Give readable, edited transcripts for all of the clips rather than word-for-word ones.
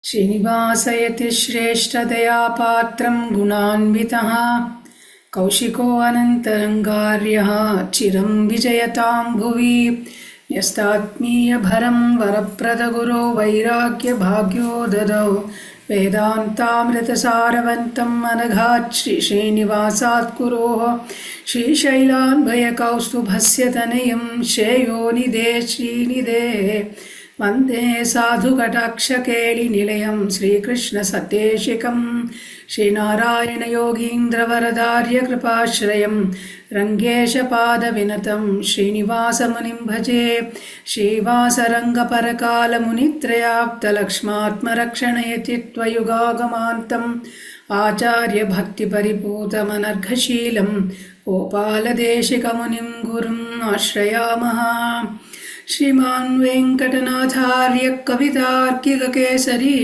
श्रीनिवासयति श्रेष्ठतया पात्रं गुणान्वितः कौशिको अनन्तरङ्गार्यः चिरं विजयतां भुवि यस्तात्मीयभरं वरप्रदगुरो वैराग्यभाग्यो ददौ वेदान्तामृतसारवन्तम् अनघात् श्रीश्रीनिवासात् कुरोः श्रीशैलान्भयकौस्तुभस्य तनयं श्रेयोनिधे श्रीनिधे वन्दे साधुकटाक्षकेलिनिलयं श्रीकृष्णसतेशिकं श्रीनारायणयोगीन्द्रवरदार्यकृपाश्रयं रङ्गेशपादविनतं श्रीनिवासमुनिं भजे श्रीवासरङ्गपरकालमुनित्रयाप्तलक्ष्मात्मरक्षणयति त्वयुगागमान्तम् आचार्यभक्तिपरिपूतमनर्घशीलं गोपालदेशिकमुनिं गुरुम् आश्रयामः। श्रीमान् वेङ्कटनाथार्य कवितार्किककेसरी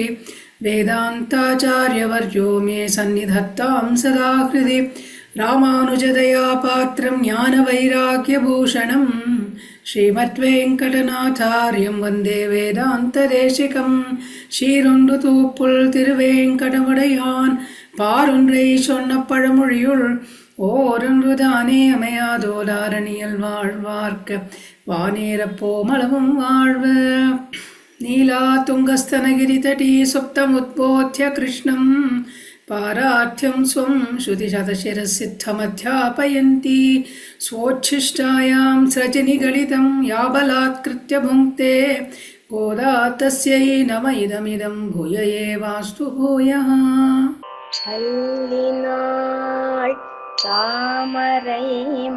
वेदान्ताचार्यवर्यो मे सन्निधत्तां सदा हृदि रामानुजदया पात्रं ज्ञानवैराग्यभूषणं श्रीमद्वेङ्कटनाथार्यं वन्दे वेदान्तदेशिकं ஷீரொன்றுதூப்புள் திருவேங்கடமுடையான் பாரொன்றை சொன்ன பழமொழியுள் ஓரொன்றுதானே அமையாதோலாரணியல் வாழ்வார்க்க வானேரப்போமளவும் வாழ்வு. நீலா துங்கஸ்தனகிரிதடீ சுப்தமுத்போத்ய கிருஷ்ணம் பாரார்த்தியம் ஸ்வம் ஸ்ருதிசதசிரசித்தமத்யாபயந்தி ஸ்வோच्छिष्टायां स्रजनिगलितं याबलात्कृत्य भुङ्क्ते गोदा तस्यै नम इदमिदं भूय एवास्तु भूयः. அல்லினாள் தாமரை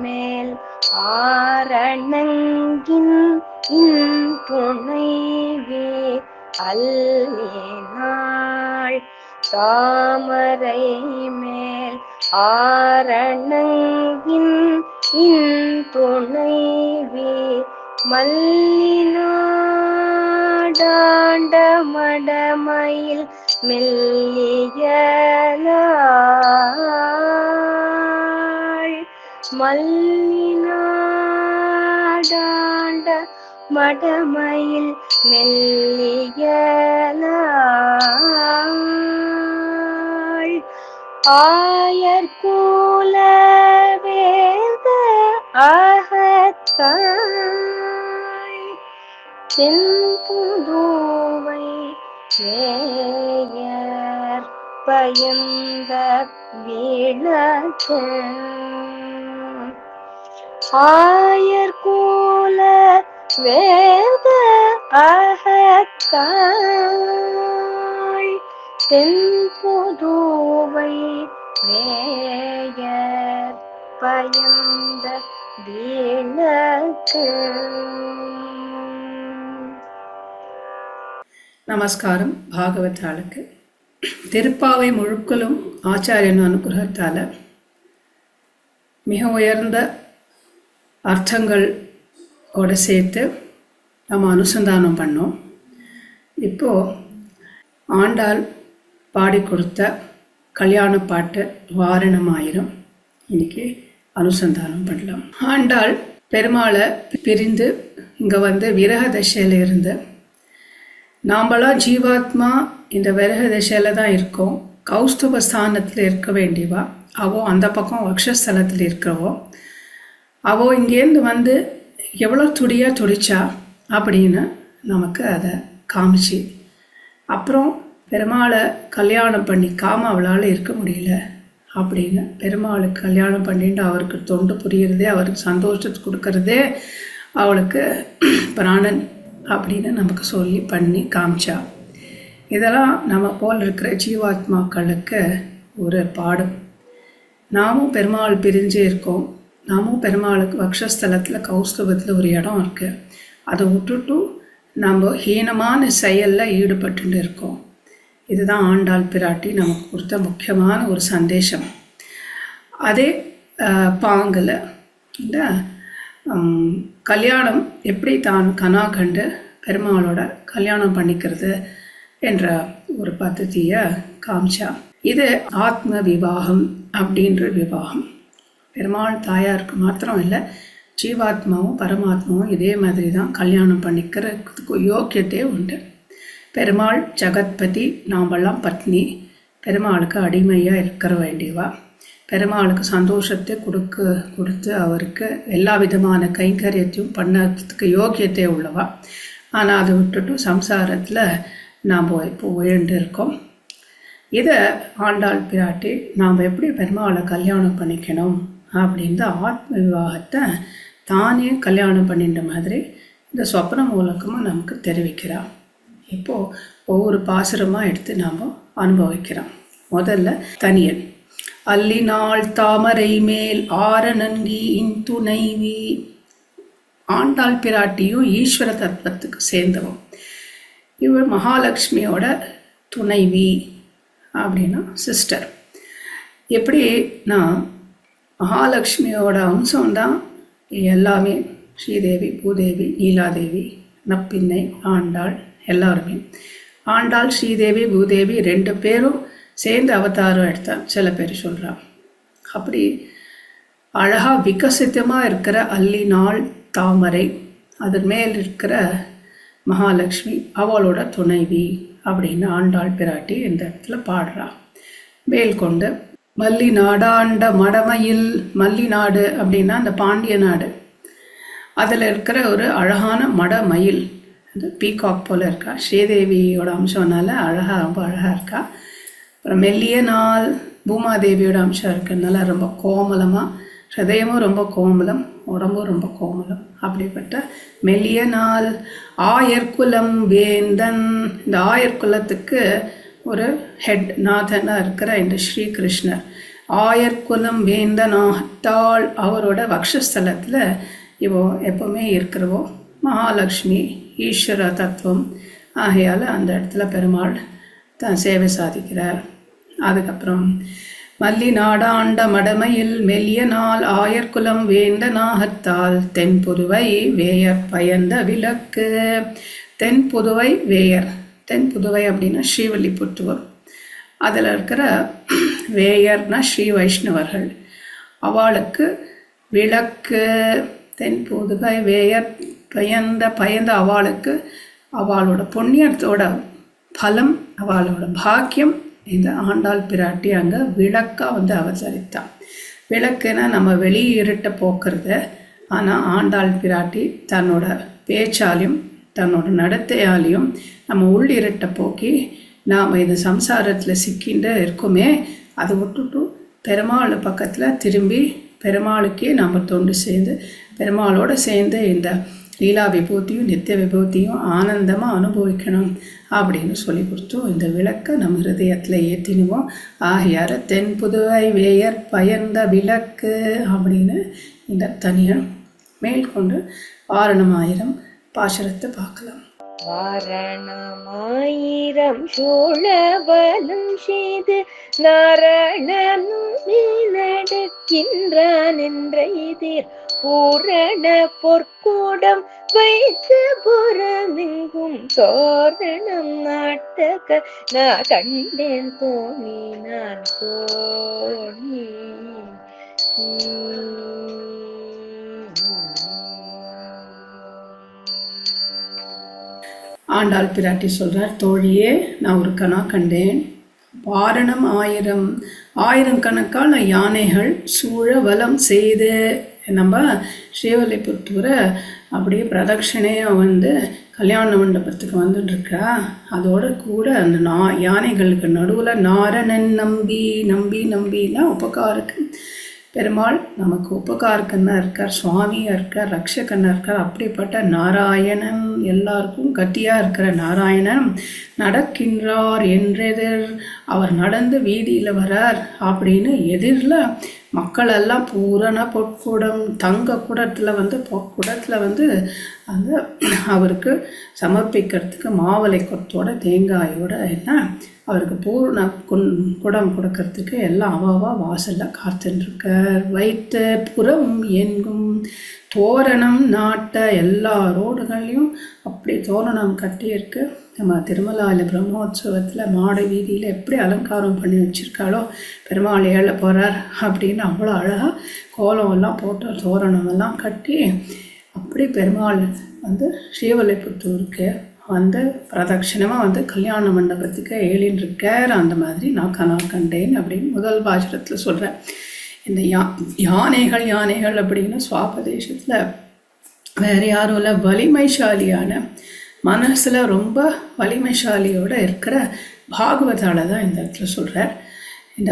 மேல் ஆரணங்கின் துணைவே அல்லினாள் தாமரை மேல் ஆரணங்கின் துணைவே மல்லினாடாண்ட மடமயில் மெல்லியலாள் மல்லினாடாண்ட மடமயில் மெல்லியலாள் ஆயர்கூல வேத அகத்தாய் செம்புதூவை வேயர் பயந்த விளக்கு ஆயர்கூல வேத அகத்தாய் செம்புதூவை வேயர் பயந்த விளக்கு. நமஸ்காரம். பாகவதாளுக்கு திருப்பாவை முழுக்களும் ஆச்சாரியன் அனுகிரகத்தால் மிக உயர்ந்த அர்த்தங்களோடு சேர்த்து நம்ம அனுசந்தானம் பண்ணோம். இப்போது ஆண்டாள் பாடி கொடுத்த கல்யாண பாட்டு வாரணமாயிரம் இன்னைக்கு அனுசந்தானம் பண்ணலாம். ஆண்டாள் பெருமாளை பிரிந்து இங்கே வந்து விரக தசையில் இருந்து நாம்பளாம் ஜீவாத்மா இந்த விரக தசையில் தான் இருக்கோம். கௌஸ்துப ஸ்தானத்தில் இருக்க வேண்டியவா அவோ அந்த பக்கம் வக்ஷஸ்தலத்தில் இருக்கிறவோ அவோ இங்கேருந்து வந்து எவ்வளோ துடியாக துடிச்சா அப்படின்னு நமக்கு அதை காமிச்சு அப்புறம் பெருமாளை கல்யாணம் பண்ணிக்காமல் அவளால் இருக்க முடியல அப்படின்னு பெருமாளுக்கு கல்யாணம் பண்ணிட்டு அவருக்கு தொண்டு புரிகிறதே அவருக்கு சந்தோஷத்தை கொடுக்கறதே அவளுக்கு பிராணன் அப்படின்னு நமக்கு சொல்லி பண்ணி காமிச்சா. இதெல்லாம் நம்ம போல் இருக்கிற ஜீவாத்மாக்களுக்கு ஒரு பாடம். நாமும் பெருமாள் பிரிஞ்சு இருக்கோம். நாமும் பெருமாளுக்கு வக்ஷஸ்தலத்தில் கௌஸ்துபத்தில் ஒரு இடம் இருக்குது. அதை விட்டுட்டு நம்ம ஹீனமான செயலில் ஈடுபட்டு இருக்கோம். இதுதான் ஆண்டாள் பிராட்டி நமக்கு கொடுத்த முக்கியமான ஒரு சந்தேஷம். அதே பாங்கில் இந்த கல்யாணம் எப்படி தான் கனா கண்டு பெருமாளோட கல்யாணம் பண்ணிக்கிறது என்ற ஒரு பద్ధதியை காமிச்சா. இது ஆத்ம விவாகம் அப்படின்ற விவாகம். பெருமாள் தாயாருக்கு மாத்திரம் இல்லை, ஜீவாத்மாவும் பரமாத்மாவும் இதே மாதிரி தான் கல்யாணம் பண்ணிக்கிறதுக்கு யோக்கியத்தே உண்டு. பெருமாள் ஜகத்பதி, நாமெல்லாம் பத்னி, பெருமாளுக்கு அடிமையாக இருக்கிற வேண்டியவா. பெருமாளுக்கு சந்தோஷத்தை கொடுத்து அவருக்கு எல்லா விதமான கைங்கரியத்தையும் பண்ணறதுக்கு யோக்கியத்தை உள்ளவா. ஆனால் அதை விட்டுட்டு சம்சாரத்தில் நாம் இப்போ உயர்ந்து இருக்கோம். இதை ஆண்டாள் பிராட்டி நாம் எப்படி பெருமாளை கல்யாணம் பண்ணிக்கணும் அப்படின்ற ஆத்ம விவாகத்தை தானே கல்யாணம் பண்ணின்ற மாதிரி இந்த சொப்ன மூலக்கமாக நமக்கு தெரிவிக்கிறார். இப்போது ஒவ்வொரு பாசுரமாக எடுத்து நாம் அனுபவிக்கிறோம். முதல்ல தனியன். அல்லினாள் தாமரை மேல் ஆரணங்கி துணைவி. ஆண்டாள் பிராட்டியும் ஈஸ்வர தத்துவத்துக்கு சேர்ந்தவன். இவர் மகாலட்சுமியோட துணைவி அப்படின்னா சிஸ்டர். எப்படின்னா மகாலட்சுமியோட அம்சம்தான் எல்லாமே. ஸ்ரீதேவி, பூதேவி, நீலாதேவி, நப்பின்னை, ஆண்டாள் எல்லாருமே. ஆண்டாள், ஸ்ரீதேவி, பூதேவி 2 பேரும் சேர்ந்து அவதாரம் எடுத்தார் சில பேர் சொல்கிறான். அப்படி அழகாக விகசித்தமாக இருக்கிற அல்லினாள் தாமரை, அதன் மேல் இருக்கிற மகாலட்சுமி அவளோட துணைவி அப்படின்னு ஆண்டாள் பிராட்டி இந்த இடத்துல பாடுறா. மேல் கொண்டு மல்லி நாடாண்ட மடமையில், மல்லி நாடு அப்படின்னா அந்த பாண்டிய நாடு, அதில் இருக்கிற ஒரு அழகான மடமயில், அந்த பீகாக் போல் இருக்கா. ஸ்ரீதேவியோட அம்சம்னால ரொம்ப அழகாக இருக்கா. அப்புறம் மெல்லிய நாள் பூமாதேவியோட அம்சம் இருக்கிறதுனால ரொம்ப கோமலமாக, ஹிருதயமும் ரொம்ப கோமலம், உடம்பும் ரொம்ப கோமலம். அப்படிப்பட்ட மெல்லிய நாள் ஆயர்குலம் வேந்தன். இந்த ஆயர்குலத்துக்கு ஒரு ஹெட் நாதனாக இருக்கிற இந்த ஸ்ரீகிருஷ்ணர் ஆயர்குலம் வேந்தனாகத்தாள். அவரோட வக்ஷஸ்தலத்தில் இவோ எப்பவுமே இருக்கிறவோ மகாலட்சுமி ஈஸ்வர தத்துவம் ஆகையால் அந்த இடத்துல பெருமாள் தான் சேவை சாதிக்கிறார். அதுக்கப்புறம் மல்லி நாடாண்ட மடமையில் மெல்லிய நாள் ஆயர்குலம் வேந்த நாகத்தால் தென்புதுவை வேயர் பயந்த விளக்கு. தென்புதுவை வேயர், தென்புதுவை அப்படின்னா ஸ்ரீவல்லிபுத்தூர், அதில் இருக்கிற வேயர்னா ஸ்ரீ வைஷ்ணவர்கள், அவளுக்கு விளக்கு. தென்புதுவை வேயர் பயந்த அவளுக்கு அவளோட புண்ணியத்தோட பலம், அவளோட பாக்கியம் இந்த ஆண்டாள் பிராட்டி அங்கே விளக்காக அவதரித்தான். விளக்குன்னா நம்ம வெளி இருட்ட போக்குறது. ஆனால் ஆண்டாள் பிராட்டி தன்னோட பேச்சாலையும் தன்னோட நடத்தையாலையும் நம்ம உள் இருட்டை போக்கி நாம் இந்த சம்சாரத்தில் சிக்கிண்டு இருக்குமே, அதை விட்டுட்டு பெருமாள் பக்கத்தில் திரும்பி பெருமாளுக்கே நாம் தொண்டு சேர்ந்து பெருமாளோடு சேர்ந்து இந்த லீலா விபூதியும் நித்திய விபூதியும் ஆனந்தமாக அனுபவிக்கணும் அப்படின்னு சொல்லி கொடுத்தோம். இந்த விளக்கை நம்ம ஹிருதயத்தில் ஏற்றினுவோம். ஆகையார தென்புதுவை வேயர் பயந்த விளக்கு அப்படின்னு இந்த தனியன் மேற்கொண்டு வாரணமாயிரம் பாசுரத்தை பார்க்கலாம். வாரணமாயிரம் சோழவலம் செய்து நாரணனும் நடக்கின்றான் என்ற எதிர் பூரண பொற்கூடம் வைத்து புறமெங்கும் தோரணம் நாட்டக நான் கண்டேன் தோணி நான் தோணி. ஆண்டாள் பிராட்டி சொல்கிறார், தோழியே நான் ஒரு கனா கண்டேன். வாரணம் ஆயிரம் கணக்கான யானைகள் சூழ வலம் செய்து நம்ம ஸ்ரீவல்லிபுத்தூரை அப்படியே பிரதட்சணையாக கல்யாண மண்டபத்துக்கு வந்துட்டுருக்கா. அதோட கூட அந்த யானைகளுக்கு நடுவில் நாரணன் நம்பினா உபகாருக்கு பெருமாள் நமக்கு உபகாரக்கன்னா இருக்கார், சுவாமியாக இருக்கார், ரக்ஷகன்னா இருக்கார். அப்படிப்பட்ட நாராயணன், எல்லாருக்கும் கட்டியாக இருக்கிற நாராயணன் நடக்கின்றார் என்றெதிர், அவர் நடந்து வீதியில் வரார் அப்படின்னு எதிரில் மக்களெல்லாம் பூரண பொற்குடம் தங்க குடத்தில் பொற்குடத்தில் அந்த அவருக்கு சமர்ப்பிக்கிறதுக்கு மாவளை கொத்தோட தேங்காயோட என்ன அவருக்கு பூர்ண குடம் கொடுக்கறதுக்கு எல்லாம் அவாவா வாசலில் காத்துருக்கார். வைத்த புறம் எங்கும் தோரணம் நாட்ட எல்லா ரோடுகள்லையும் அப்படி தோரணம் கட்டியிருக்கு. நம்ம திருமலால பிரம்மோற்சவத்தில் மாட வீதியில் எப்படி அலங்காரம் பண்ணி வச்சுருக்காளோ, பெருமாள் ஏழ போகிறார் அப்படின்னு அவ்வளோ அழகாக கோலமெல்லாம் போட்டு தோரணமெல்லாம் கட்டி அப்படி பெருமாள் ஸ்ரீவல்லிபுத்தூருக்கு வந்து பிரதட்சிணமாக வந்து கல்யாண மண்டபத்துக்கு ஏழின்னு இருக்கார். அந்த மாதிரி நான் கனவு கண்டேன் அப்படின்னு முதல் பாசுரத்தில் சொல்கிறேன். இந்த யானைகள் அப்படின்னு சுவாபதேசத்தில் வேறு யாரும் இல்லை, வலிமைசாலியான மனசில் ரொம்ப வலிமைசாலியோடு இருக்கிற பாகவதால தான் இந்த இடத்துல சொல்கிறார். இந்த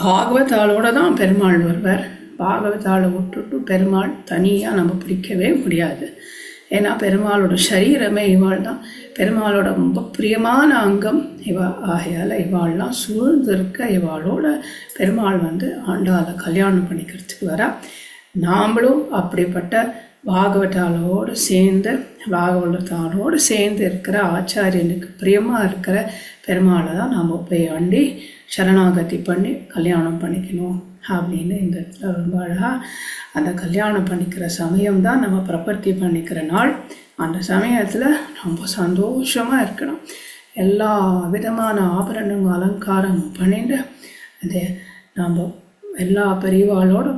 பாகவதாலோட தான் பெருமாள் வருவார். பாகவதாலை விட்டுட்டு பெருமாள் தனியாக நம்ம பிடிக்கவே முடியாது. ஏன்னா பெருமாளோட சரீரமே இவாள் தான். பெருமாளோட ரொம்ப பிரியமான அங்கம் இவா ஆகையால் இவாள்லாம் சூழ்ந்திருக்க இவாளோட பெருமாள் வந்து ஆண்டாளை கல்யாணம் பண்ணிக்கிறதுக்கு வரா. நாமளும் அப்படிப்பட்ட பாகவதாலோடு சேர்ந்து இருக்கிற ஆச்சாரியனுக்கு பிரியமாக இருக்கிற பெருமாளை தான் நாம் போய் ஆண்டி சரணாகதி பண்ணி கல்யாணம் பண்ணிக்கணும் அப்படின்னு இந்த இடத்துல ரொம்ப அழகாக அந்த கல்யாணம் பண்ணிக்கிற சமயம்தான் நம்ம பிரபத்தி பண்ணிக்கிற நாள். அந்த சமயத்தில் ரொம்ப சந்தோஷமாக இருக்கணும். எல்லா விதமான ஆபரணங்கள் அலங்காரமும் பண்ணிட்டு அது நம்ம எல்லா பெரியவாளோடு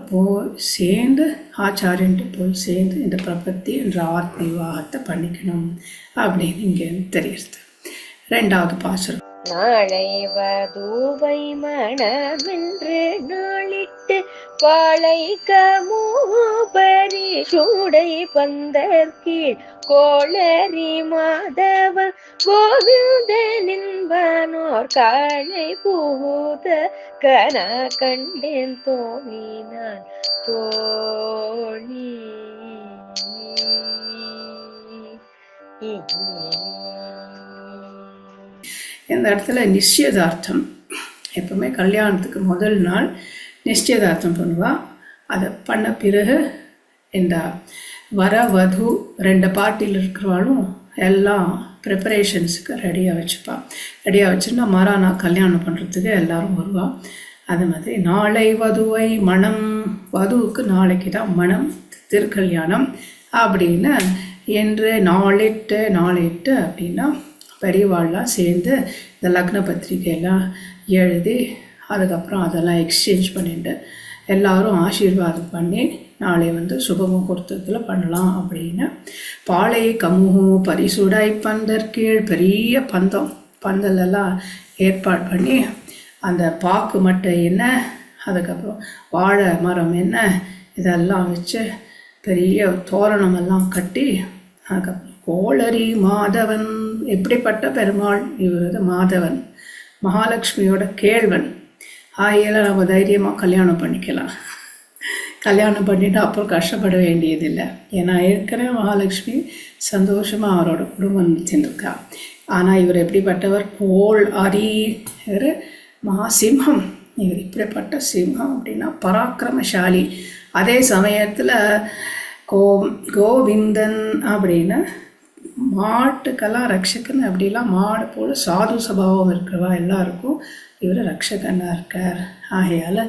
சேர்ந்து ஆச்சாரியன்ட்டு போய் சேர்ந்து இந்த பிரபத்தி என்ற ஆத்ம விவாகத்தை பண்ணிக்கணும் அப்படின்னு இங்கே தெரியுது. 2வது பாசுரம். நாளை வதூவை மணமென்று நாளிட்டு பாளை கமூபரி சூடை பந்தற்கீழ் கோளரி மாதவன் கோவிந்தனின்பனோர் காளை பூத கன கண்டேன் தோழி நான் தோழி. இந்த இடத்துல நிச்சயதார்த்தம், எப்பவுமே கல்யாணத்துக்கு முதல் நாள் நிச்சயதார்த்தம் பண்ணுவாள். அதை பண்ண பிறகு இந்த வர வது 2 பார்ட்டியில் இருக்கிறவாளும் எல்லாம் ப்ரிப்பரேஷன்ஸுக்கு ரெடியாக வச்சுப்பாள். ரெடியாக வச்சுன்னா மறுநாள் கல்யாணம் பண்ணுறதுக்கு எல்லோரும் வருவாள். அது மாதிரி நாளை வதுவை மணம், வதுவுக்கு நாளைக்கு தான் மணம் திருக்கல்யாணம் அப்படின்னு என்று நாளிட்டு அப்படின்னா பெரியவாள்லாம் சேர்ந்து இந்த லக்ன பத்திரிகையெல்லாம் எழுதி அதுக்கப்புறம் அதெல்லாம் எக்ஸ்சேஞ்ச் பண்ணிட்டு எல்லோரும் ஆசீர்வாதம் பண்ணி நாளை வந்து சுபமுகூர்த்தத்தில் பண்ணலாம் அப்படின்னு பாளை கமுகு பரிசுடை பந்தற்கீழ் பெரிய பந்தலெல்லாம் ஏற்பாடு பண்ணி அந்த பாக்கு மட்டை என்ன, அதுக்கப்புறம் வாழை மரம் என்ன, இதெல்லாம் வச்சு பெரிய தோரணமெல்லாம் கட்டி அதுக்கப்புறம் கோளரி மாதவன், எப்படிப்பட்ட பெருமாள் இவரது மாதவன், மகாலட்சுமியோட கேழ்வன் ஆகியெல்லாம் நம்ம தைரியமாக கல்யாணம் பண்ணிக்கலாம். கல்யாணம் பண்ணிவிட்டு அப்புறம் கஷ்டப்பட வேண்டியதில்லை. ஏன்னா ஏற்கனவே மகாலட்சுமி சந்தோஷமாக அவரோட குடும்பம் நிறுத்திருக்கா. ஆனால் இவர் எப்படிப்பட்டவர், கோள் அரி, இவர் மகாசிம்ஹம். இவர் இப்படிப்பட்ட சிம்ஹம் அப்படின்னா பராக்கிரமசாலி. அதே சமயத்தில் கோவிந்தன் அப்படின்னு மாட்டுக்கெல்லாம் ரக்ஷகன், அப்படிலாம் மாடு போல் சாது சபாவம் இருக்கிறவா எல்லாருக்கும் இவர் ரக்ஷகனாக இருக்கார். ஆகையால்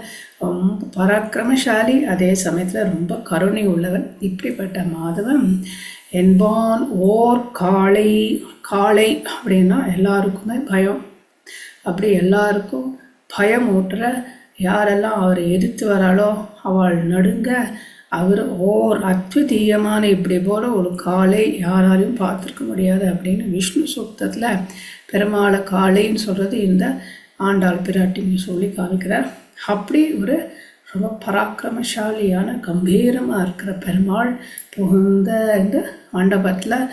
ரொம்ப பராக்கிரமசாலி, அதே சமயத்தில் ரொம்ப கருணை உள்ளவன். இப்படிப்பட்ட மாதவன் என்பான் ஓர் காளை அப்படின்னா எல்லாருக்குமே பயம். அப்படி எல்லாருக்கும் பயம் ஊட்டுற, யாரெல்லாம் அவரை எதிர்த்து வராளோ அவள் நடுங்க. அவர் ஓர் அத்விதீயமான, இப்படி போல ஒரு காளை யாராலையும் பார்த்துருக்க முடியாது அப்படின்னு விஷ்ணு சூக்தத்தில் பெருமாளை காளைன்னு சொல்கிறது இந்த ஆண்டாள் பிராட்டின்னு சொல்லி காமிக்கிறார். அப்படி ஒரு ரொம்ப பராக்கிரமசாலியான கம்பீரமாக இருக்கிற பெருமாள் புகுந்த இந்த மண்டபத்தில்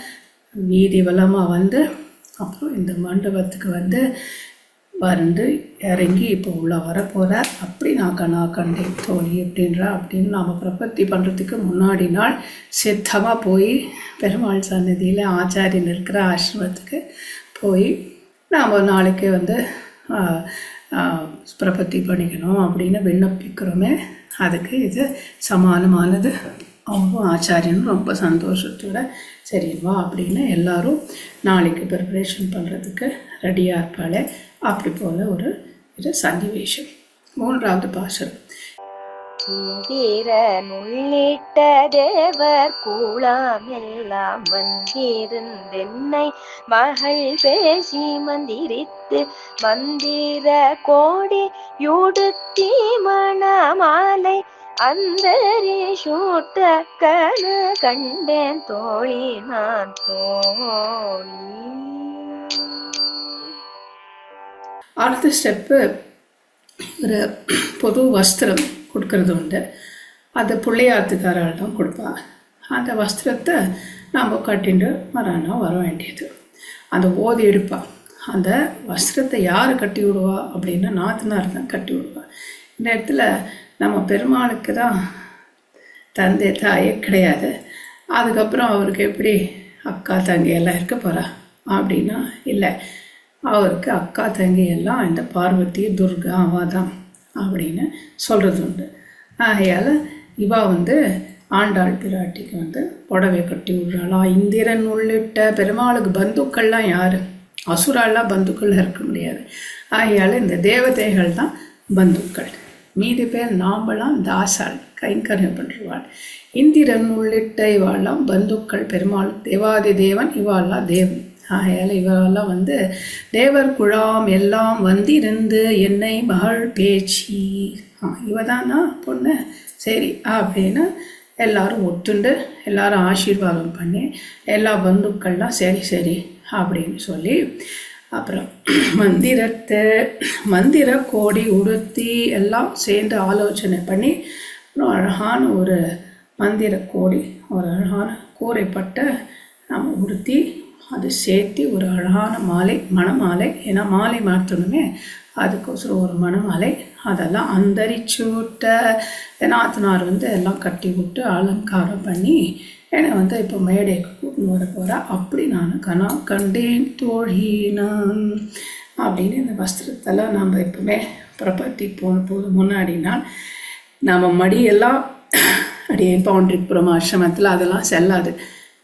வீதி வலமாக வந்து அப்புறம் இந்த மண்டபத்துக்கு வந்து இறங்கி இப்போ உள்ளே வரப்போகிறார். அப்படி நான் கண்டேன் தோழி அப்படின்றா. அப்படின்னு நாம் பிரபத்தி பண்ணுறதுக்கு முன்னாடி நாள் சித்தமாக போய் பெருமாள் சன்னதியில் ஆச்சாரியன் இருக்கிற ஆசிரமத்துக்கு போய் நாம் நாளைக்கு வந்து பிரபத்தி பண்ணிக்கணும் அப்படின்னு விண்ணப்பிக்கிறோமே, அதுக்கு இது சமானமானது. அவங்களும் ஆச்சாரியனும் ரொம்ப சந்தோஷத்தோட சரிவா அப்படின்னு எல்லாரும் நாளைக்கு ப்ரிப்பரேஷன் பண்ணுறதுக்கு ரெடியாக இருப்பாளே. அப்படி போல் ஒரு இது சன்னிவேஷம். 3வது பாசுரம். இந்திரனுள்ளிட்ட தேவர் கூலாம் எல்லாம் வந்திருந்தென்னை மகள் பேசி மந்திரித்து மந்திர கோடி யுடுத்தி மணமாலை அந்தரி சூட்ட கன கண்டேன் தோழி நான் தோழி. அடுத்த ஸ்டெப்பு ஒரு பொது வஸ்திரம் கொடுக்கறது உண்டு. அது பிள்ளையாத்துக்காரால் தான் கொடுப்பா. அந்த வஸ்திரத்தை நாம் கட்டிட்டு மறானா வர வேண்டியது. அந்த ஓதி எடுப்பா. அந்த வஸ்திரத்தை யார் கட்டி விடுவா அப்படின்னா நாத்தனார் தான் கட்டி விடுவா. இந்த இடத்துல நம்ம பெருமாளுக்கு தான் தந்தை தாயே கிடையாது. அதுக்கப்புறம் அவருக்கு எப்படி அக்கா தங்கி எல்லாம் இருக்க போகிறா அப்படின்னா இல்லை, அவருக்கு அக்கா தங்கி எல்லாம் இந்த பார்வதி துர்கா அவாதான் அப்படின்னு சொல்கிறது உண்டு. ஆகையால் இவா ஆண்டாள் பிராட்டிக்கு புடவை கட்டி விடுறாளா. இந்திரன் உள்ளிட்ட பெருமாளுக்கு பந்துக்கள்லாம் யார்? அசுராலாம் பந்துக்கள் இருக்க முடியாது. ஆகையால் இந்த தேவதைகள் தான் பந்துக்கள். மீதி பேர் நாம்பலாம் தாசாள், கைங்கரியம் பண்ணுவாள். இந்திரன் உள்ளிட்ட இவாள்லாம் பந்துக்கள் பெருமாள். தேவாதி தேவன் இவாள்லாம் தேவன். ஆகையால் இவெல்லாம் தேவர் குழாம் எல்லாம் வந்திருந்து என்னை மகள் பேச்சு, இவ தானா பொண்ணு, சரி அப்படின்னு எல்லாரும் ஒத்துண்டு எல்லாரும் ஆசீர்வாதம் பண்ணி எல்லா பந்துக்கள்லாம் சரி சரி அப்படின்னு சொல்லி அப்புறம் மந்திர கோடி உடுத்தி எல்லாம் சேர்ந்து ஆலோசனை பண்ணி அப்புறம் அழகான ஒரு மந்திர கோடி, ஒரு அழகான கூரைப்பட்ட நம்ம உடுத்தி அது சேர்த்து ஒரு அழகான மாலை, மணமாலை. ஏன்னா மாலை மாற்றணுமே, அதுக்கோசரம் ஒரு மணமாலை. அதெல்லாம் அந்தரிச்சூட்ட நாத்தனார் எல்லாம் கட்டி விட்டு அலங்காரம் பண்ணி என்னை இப்போ மேடைக்கு கூட்டின்னு வர போகிறா. அப்படி நான் கனா கண்டேன் தோழி நான் அப்படின்னு இந்த வஸ்திரத்தெல்லாம் நம்ம எப்பவுமே புறப்பட்டி போது முன்னாடினால் நம்ம மடியெல்லாம் அப்படியே பவுண்டரிபுரம் ஆசிரமத்தில் அதெல்லாம் செல்லாது.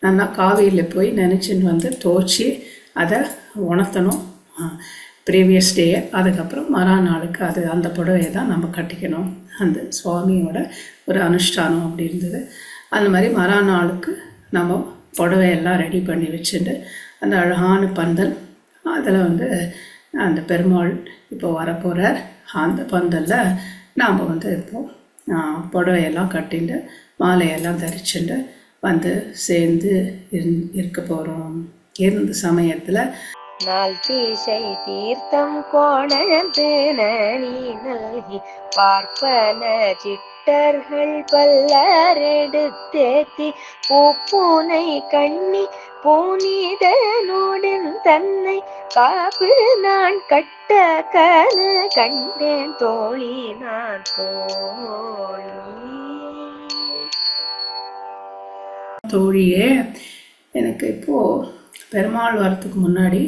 நல்லா காவிரியில் போய் நினச்சின்னு துவச்சி அதை உணர்த்தணும் ப்ரீவியஸ் டே. அதுக்கப்புறம் மறுநாளுக்கு அது அந்த புடவையை தான் நம்ம கட்டிக்கணும். அந்த சுவாமியோட ஒரு அனுஷ்டானம் அப்படி இருந்தது. அந்த மாதிரி மறுநாளுக்கு நம்ம புடவையெல்லாம் ரெடி பண்ணி வச்சுட்டு அந்த அழகான பந்தல் அதில் அந்த பெருமாள் இப்போ வரப்போகிறார். அந்த பந்தலில் நாம் இப்போது புடவையெல்லாம் கட்டிட்டு மாலையெல்லாம் தரிச்சுட்டு சேர்ந்து இருக்க போகிறோம். இருந்த சமயத்தில் நாள் தீசை தீர்த்தம் கோணந்து நனி நல்கி பார்ப்பன சிட்டர்கள் பல்லரெடுத்தேத்தி பூப்பூனை கண்ணி பூனிதனுடன் தன்னை காப்பு நான் கட்ட கன கண்டேன் தோழி நான் தோழியே. எனக்கு இப்போது பெருமாள் வரத்துக்கு முன்னாடி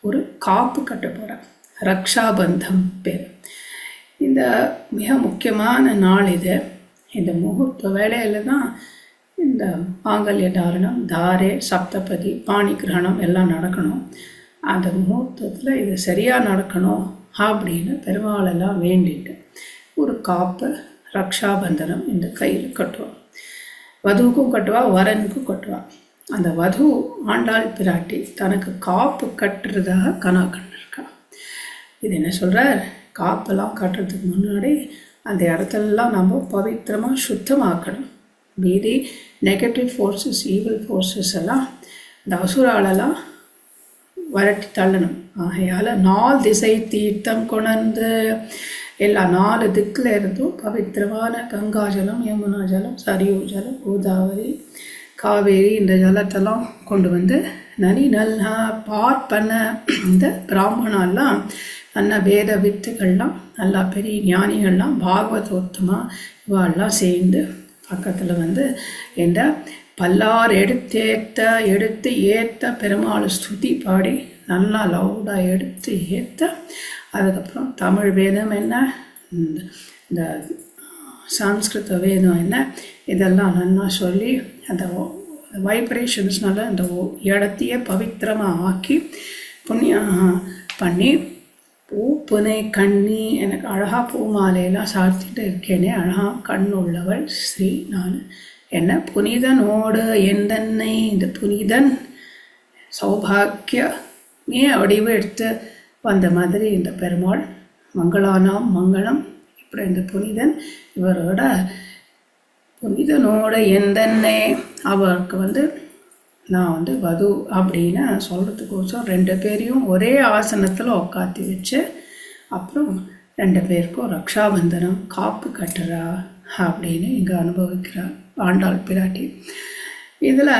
ஒரு காப்பு கட்ட போகிறேன். ரக்ஷாபந்தம் பேர். இந்த மிக முக்கியமான நாள் இது. இந்த முகூர்த்த வேலையில் தான் இந்த மாங்கல்ய தாரணம், தாரே, சப்தபதி, பாணி கிரகணம் எல்லாம் நடக்கணும். அந்த முகூர்த்தத்தில் இது சரியாக நடக்கணும் அப்படின்னு பெருமாளெல்லாம் வேண்டிட்டு ஒரு காப்பு ரக்ஷாபந்தனம் இந்த கையில் கட்டுவோம். வதுவுக்கும் கட்டுவா, வரனுக்கும் கட்டுவா. அந்த வது ஆண்டாள் பிராட்டி தனக்கு காப்பு கட்டுறதாக கனா கண்டிருக்கா. இது என்ன சொல்கிறார்? காப்பெல்லாம் கட்டுறதுக்கு முன்னாடி அந்த இடத்துலலாம் நம்ம பவித்திரமாக சுத்தமாக்கணும். மீதி நெகட்டிவ் ஃபோர்ஸஸ், ஈவில் ஃபோர்ஸஸ் எல்லாம் இந்த அசுராலெல்லாம் வரட்டி தள்ளணும். ஆகையால் 4 திசை தீர்த்தம் கொணர்ந்து எல்லா 4 திக்கில் இருந்தும் பவித்திரமான கங்கா ஜலம், யமுனா ஜலம், சரியு ஜலம், கோதாவரி, காவேரி இந்த ஜலத்தெல்லாம் கொண்டு நனி நல்லா பார்ப்பன. இந்த பிராமணெல்லாம் நல்ல வேத வித்துகள்லாம் நல்லா பெரிய ஞானிகள்லாம் பாகவதோத்தமாக இவாள்லாம் சேர்ந்து பக்கத்தில் என்ற பல்லார் எடுத்து ஏற்ற பெருமாள் ஸ்துதி பாடி நல்லா லவுடாக எடுத்து ஏற்ற. அதுக்கப்புறம் தமிழ் வேதம் என்ன, இந்த சான்ஸ்கிருத வேதம் என்ன, இதெல்லாம் நல்லா சொல்லி அந்த வைப்ரேஷன்ஸ்னால அந்த இடத்தையே பவித்திரமாக ஆக்கி புண்ணியம் பண்ணி பூப்புனை கண்ணி எனக்கு அழகாக பூ மாலையெல்லாம் சாத்திட்டு இருக்கேனே, அழகாக கண் உள்ளவள் ஸ்ரீ நான் என்ன புனிதனோடு எந்தன்னை. இந்த புனிதன் சௌபாக்கியமே வடிவு எடுத்து வந்த மாதிரி இந்த பெருமாள் மங்களானாம் மங்களம். இப்படி இந்த புனிதன் இவரோட புனிதனோட எந்தென்னே அவருக்கு நான் வது அப்படின்னு சொல்கிறதுக்கோசம் 2 பேரையும் ஒரே ஆசனத்தில் உட்காத்தி வச்சு அப்புறம் 2 பேருக்கும் ரக்ஷாபந்தனம் காப்பு கட்டுறா அப்படின்னு இங்கே அனுபவிக்கிறார் ஆண்டாள் பிராட்டி. இதில்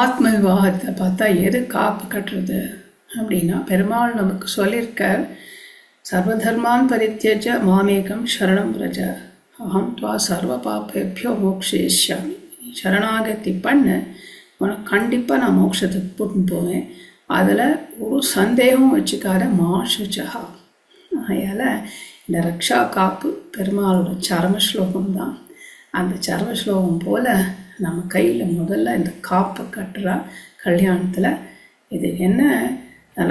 ஆத்ம விவாகத்தை பார்த்தா எது காப்பு கட்டுறது அப்படின்னா, பெருமாள் நமக்கு சொல்லியிருக்கார், சர்வதர்மான் பரித்தியஜ மாமேகம் சரணம் பிரஜ அகம் துவா சர்வ பாப்பேபியோ மோக்ஷயிஷ்யாமி. சரணாகதி பண்ண உனக்கு கண்டிப்பாக நான் மோட்சத்துக்கு கூட்டின்னு போவேன், அதில் ஒரு சந்தேகம் வச்சுக்காத மாஷுஜகா. அதனால் இந்த ரக்ஷா காப்பு பெருமாளோட சரம ஸ்லோகம் தான். அந்த சரம ஸ்லோகம் போல் நம்ம கையில் முதல்ல இந்த காப்பை கட்டுறா கல்யாணத்தில். இது என்ன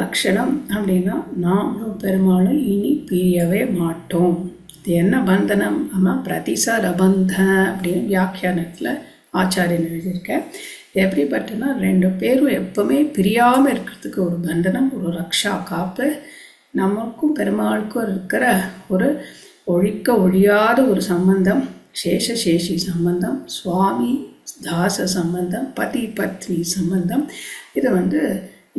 லட்சணம் அப்படின்னா, நாமும் பெருமாளும் இனி பிரியவே மாட்டோம். இது என்ன பந்தனம்? ஆமாம், பிரதிசார பந்தன அப்படின்னு வியாக்கியானத்தில் ஆச்சாரியன் எழுதியிருக்கேன். எப்படிப்பட்டனா 2 பேரும் எப்பவுமே பிரியாமல் இருக்கிறதுக்கு ஒரு பந்தனம், ஒரு ரக்ஷா காப்பு. நமக்கும் பெருமாளுக்கும் இருக்கிற ஒரு ஒழியாத ஒரு சம்பந்தம், சேஷி சம்பந்தம், சுவாமி தாச சம்பந்தம், பதி பத்னி சம்பந்தம்.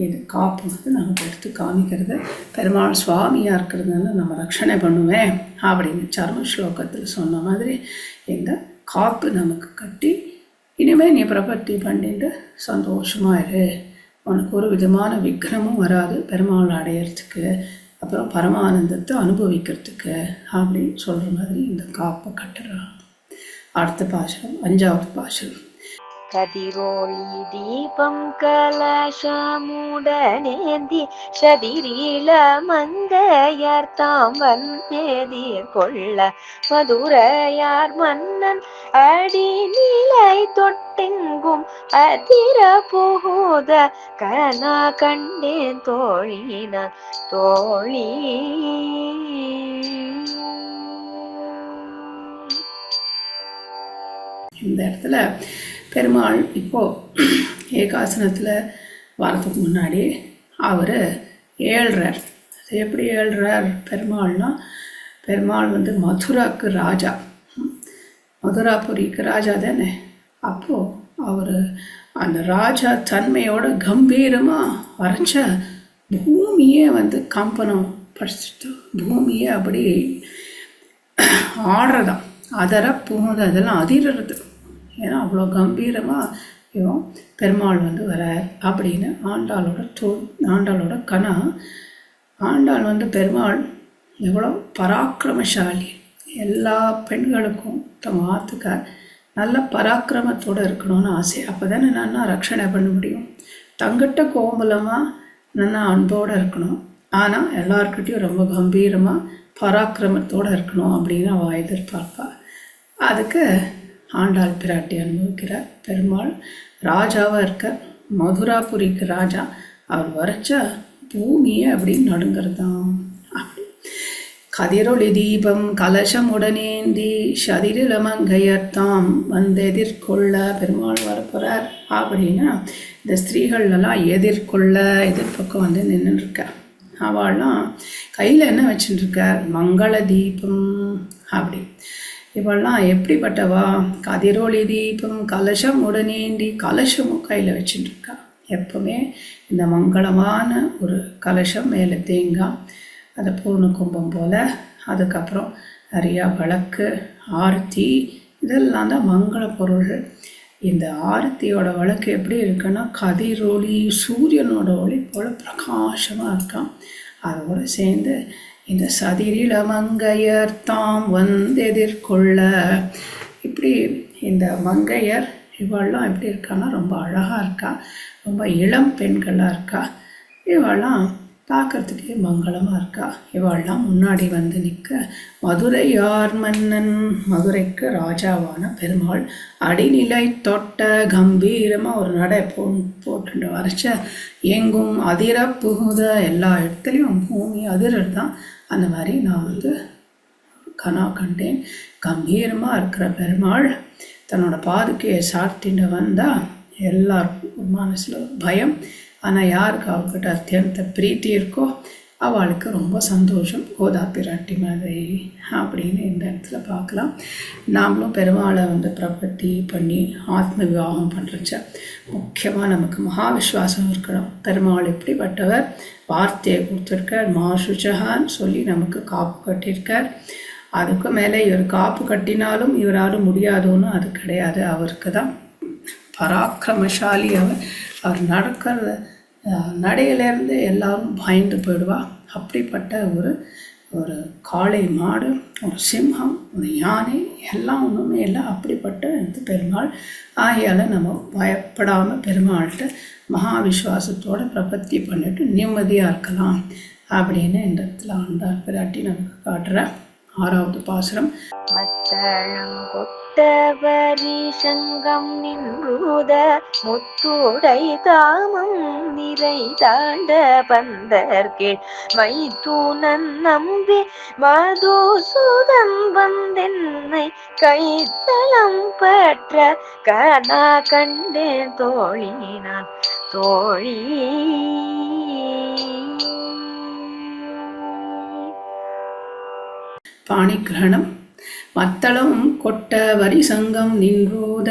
இது காப்பு நமக்கு எடுத்து காமிக்கிறது. பெருமாள் சுவாமியாக இருக்கிறதுனால நம்ம ரட்சணை பண்ணுவேன் அப்படின்னு சர்ம ஸ்லோகத்தில் சொன்ன மாதிரி இந்த காப்பு நமக்கு கட்டி, இனிமேல் நீ பிரபத்தி பண்ணிட்டு சந்தோஷமாக இரு, உனக்கு ஒரு விதமான விக்னமும் வராது பெருமாள் அடையிறதுக்கு, அப்புறம் பரமானந்தத்தை அனுபவிக்கிறதுக்கு அப்படின்னு சொல்கிற மாதிரி இந்த காப்பை கட்டுறான். அடுத்த பாசுரம், 5வது பாசுரம். கதிரோழி தீபம் கலசமுடனேந்தி சதிரீல மங்கையர் தாம் வந்தெதிர் கொள்ள மதுரையார் மன்னன் அடிநிலை தொட்டெங்கும் அதிர புகுத கனா கண்டேன் தோழினான் தோழி. இந்த இடத்துல பெருமாள் இப்போது ஏகாசனத்தில் வரதுக்கு முன்னாடி அவர் ஏழ்றார். எப்படி ஏழ்றார் பெருமாள்னா, பெருமாள் மதுராவுக்கு ராஜா, மதுராபுரிக்கு ராஜா தானே. அப்போது அவர் அந்த ராஜா தன்மையோட கம்பீரமாக வரைச்ச பூமியே கம்பனம் படிச்சுட்டு பூமியே அப்படி ஆடுறதான், அதர புகுந்து அதெல்லாம் அதிர்றது. ஏன்னா அவ்வளோ கம்பீரமாக இவன் பெருமாள் வரார் அப்படின்னு ஆண்டாளோட கணா. ஆண்டாள் பெருமாள் எவ்வளோ பராக்கிரமசாலி, எல்லா பெண்களுக்கும் தம் ஆத்துக்கார் நல்ல பராக்கிரமத்தோடு இருக்கணும்னு ஆசை. அப்போ தானே நான் ரட்சணை பண்ண முடியும். தங்கிட்ட கோமலமாக நல்லா அன்போடு இருக்கணும், ஆனால் எல்லாருக்கிட்டையும் ரொம்ப கம்பீரமாக பராக்கிரமத்தோடு இருக்கணும் அப்படின்னு அவள் எதிர்பார்ப்பா. அதுக்கு ஆண்டாள் பிராட்டி அனுபவிக்கிறார். பெருமாள் ராஜாவாக இருக்க, மதுராபுரிக்கு ராஜா, அவர் வரைச்சா பூமியை அப்படின்னு நடுங்கிறதான். அப்படி கதிரொளி தீபம் கலசம் உடனேந்தி சதிரிலமங்கையர்த்தாம் எதிர்கொள்ள பெருமாள் வரப்போகிறார் அப்படின்னா, இந்த ஸ்திரீகள்லாம் எதிர்பக்கம் நின்றுருக்க. அவள்லாம் கையில் என்ன வச்சுட்டுருக்கார்? மங்கள தீபம். அப்படி இவெல்லாம் எப்படிப்பட்டவா? கதிரொளி தீபம் கலசம் உடனேந்தி, கலசமும் கையில் வச்சுட்டுருக்கா. எப்பவுமே இந்த மங்களமான ஒரு கலசம், மேலே தேங்காய், அதை பூர்ண கும்பம் போல், அதுக்கப்புறம் நிறையா விளக்கு, ஆரத்தி, இதெல்லாம் தான் மங்கள பொருள்கள். இந்த ஆரத்தியோட விளக்கு எப்படி இருக்குன்னா, கதிரொளி சூரியனோட ஒளி போல் பிரகாசமாக இருக்கான். அதோடு சேர்ந்து இந்த சதிரில மங்கையர் தாம் எதிர்கொள்ள, இப்படி இந்த மங்கையர் இவெல்லாம் எப்படி இருக்கான்னா ரொம்ப அழகாக இருக்கா, ரொம்ப இளம் பெண்களாக இருக்கா. இவெல்லாம் பார்க்கறதுக்கே மங்களமாக இருக்கா. இவெல்லாம் முன்னாடி நிற்க, மதுரையார் மன்னன், மதுரைக்கு ராஜாவான பெருமாள் அடிநிலை தொட்ட கம்பீரமாக ஒரு நடை போட்டு வரைச்ச எங்கும் அதிர புகுத, எல்லா இடத்துலையும் பூமி அதிரர் தான். அந்த மாதிரி நான் கனா கண்டேன். கம்பீரமாக இருக்கிற பெருமாள் தன்னோட பாதுகையை சாத்திட்டு வந்தால் எல்லாருக்கும் மனசில் பயம். ஆனால் யாருக்கு அவர்கிட்ட அத்தியந்த பிரீத்தி இருக்கோ அவளுக்கு ரொம்ப சந்தோஷம். கோதா பிராட்டி மாதிரி அப்படின்னு இந்த இடத்துல பார்க்கலாம். நாமளும் பெருமாளை பிரபத்தி பண்ணி ஆத்ம விவாகம் பண்ணுறச்ச முக்கியமாக நமக்கு மகாவிஸ்வாசம் இருக்கணும். பெருமாள் எப்படிப்பட்டவர், வார்த்தையை கொடுத்துருக்கார், மாசுச்சகான்னு சொல்லி நமக்கு காப்பு கட்டியிருக்கார். அதுக்கு மேலே இவர் காப்பு கட்டினாலும் இவரால் முடியாதோன்னு அது கிடையாது. அவருக்கு தான் பராக்கிரமசாலி. அவர் நடக்கிற நடையிலேருந்து எல்லாரும் பயந்து போயிடுவா. அப்படிப்பட்ட ஒரு காளை மாடு, ஒரு சிம்ஹம், ஒரு யானை எல்லாம் ஒன்றுமே இல்லை. அப்படிப்பட்ட இந்த பெருமாள் ஆகையால் நம்ம பயப்படாமல் பெருமாள்கிட்ட மகாவிஸ்வாசத்தோடு பிரபத்தி பண்ணிட்டு நிம்மதியாக இருக்கலாம் அப்படின்னு இந்த இடத்துல ஆண்டாள் பிராட்டி நமக்கு காட்டுற 6வது பாசுரம். மத்தளங்கொட்டவரி சங்கம் நின்றுத முத்துடை தாமம் நிறை தாண்ட பந்தர்கீழ் மைத்துனன் நம்பி மதுசூதன் வந்தென்னை கைத்தளம் பற்ற கனா கண்டேன் தோழி நான் தோழி. பாணிகிரகணம். மத்தளம் கொட்ட வரிசங்கம் நின்றூத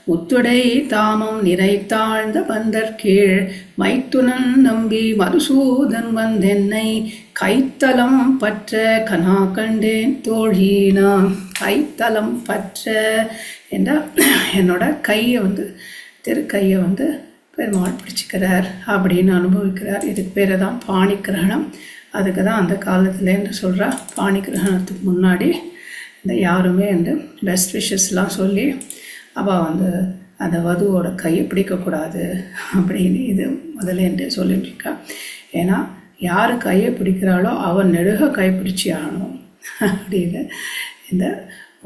முத்துடை தாமம் நிறைத்தாழ்ந்த பந்தர்கீழ் மைத்துனன் நம்பி மதுசூதன் வந்தென்னை கைத்தலம் பற்ற கனா கண்டேன் தோழினா. கைத்தலம் பற்ற என்ற என்னோட கையை திருக்கையை பெருமாள் பிடிச்சிக்கிறார் அப்படின்னு அனுபவிக்கிறார். இதுக்கு பேர் தான் பாணிகிரகணம். அதுக்கு தான் அந்த காலத்தில் என்று சொல்கிறா. பாணிகிரகணத்துக்கு முன்னாடி யாருமே பெஸ்ட் விஷஸ்லாம் சொல்லி அவள் அந்த வதுவோட கையை பிடிக்கக்கூடாது அப்படின்னு இது முதல்ல சொல்லிட்டு இருக்கா. ஏன்னா யார் கையை பிடிக்கிறாளோ அவன் நெடுக கை பிடிச்சி ஆகணும் அப்படின்னு இந்த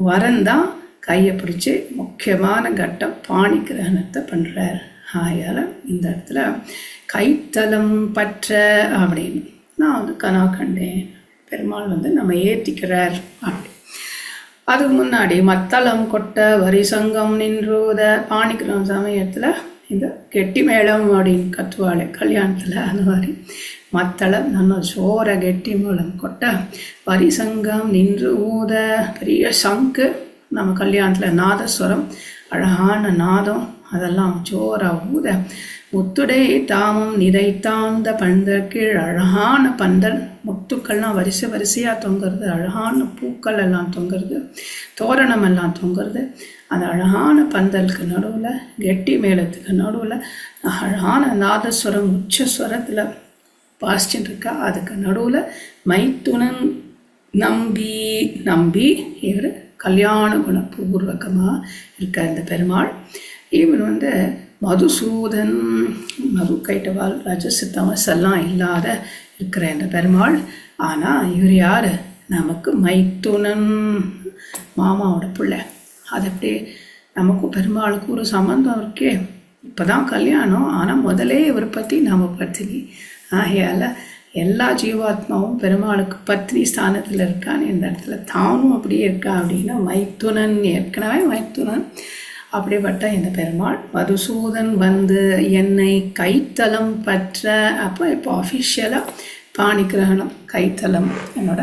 வரன் தான் கையை பிடிச்சி முக்கியமான கட்டம் பாணிகிரகணத்தை பண்ணுறார். ஆகையால் இந்த இடத்துல கைத்தலம் பற்ற அப்படின்னு நான் கனா கண்டேன், பெருமாள் நம்ம ஏற்றிக்கிறார் அப்படி. அதுக்கு முன்னாடி மத்தளம் கொட்ட வரிசங்கம் நின்றோத பாணிகிரகம் சமயத்தில் இந்த கெட்டி மேளம் அப்படின்னு கத்துவாள் கல்யாணத்தில். அந்த மாதிரி மத்தளம் நம்ம சோற கெட்டி மேளம் கொட்ட வரிசங்கம் நின்று ஊத பெரிய சங்கு, நம்ம கல்யாணத்தில் நாதஸ்வரம், அழகான நாதம், அதெல்லாம் சோறா ஊத முத்துடை தாமம் நிறைத்தாந்த பந்தல் கீழ் அழகான பந்தல், முத்துக்கள்லாம் வரிசையாக தொங்குறது, அழகான பூக்கள் எல்லாம் தொங்குறது, தோரணம் எல்லாம் தொங்குறது. அந்த அழகான பந்தலுக்கு நடுவில் கெட்டி மேளத்துக்கு நடுவில் அழகான நாதஸ்வரம் உச்சஸ்வரத்தில் வாசிச்சுட்டு இருக்கா. அதுக்கு நடுவில் மைத்துனன் நம்பி இவர் கல்யாண குணபூர்வகமாக இருக்க இந்த பெருமாள். இவன் மதுசூதன், மது கைட்டவால் ரஜசு தமசெல்லாம் இல்லாத இருக்கிற இந்த பெருமாள். ஆனால் இவர் யார், நமக்கு மைத்துனன், மாமாவோட பிள்ளை. அது எப்படி நமக்கும் பெருமாளுக்கு ஒரு சம்பந்தம் இருக்கே. இப்போ தான் கல்யாணம், ஆனால் முதலே இவரை பற்றி நம்ம பத்தினி. ஆகையால் எல்லா ஜீவாத்மாவும் பெருமாளுக்கு பத்னி ஸ்தானத்தில் இருக்கான்னு இந்த இடத்துல தானும் அப்படியே இருக்கா. அப்படின்னா மைத்துனன், ஏற்கனவே மைத்துனன். அப்படிப்பட்ட இந்த பெருமாள் மதுசூதன் என்னை கைத்தலம் பற்ற. அப்போ இப்போ அஃபிஷியலாக பாணிகிரகணம், கைத்தலம், என்னோட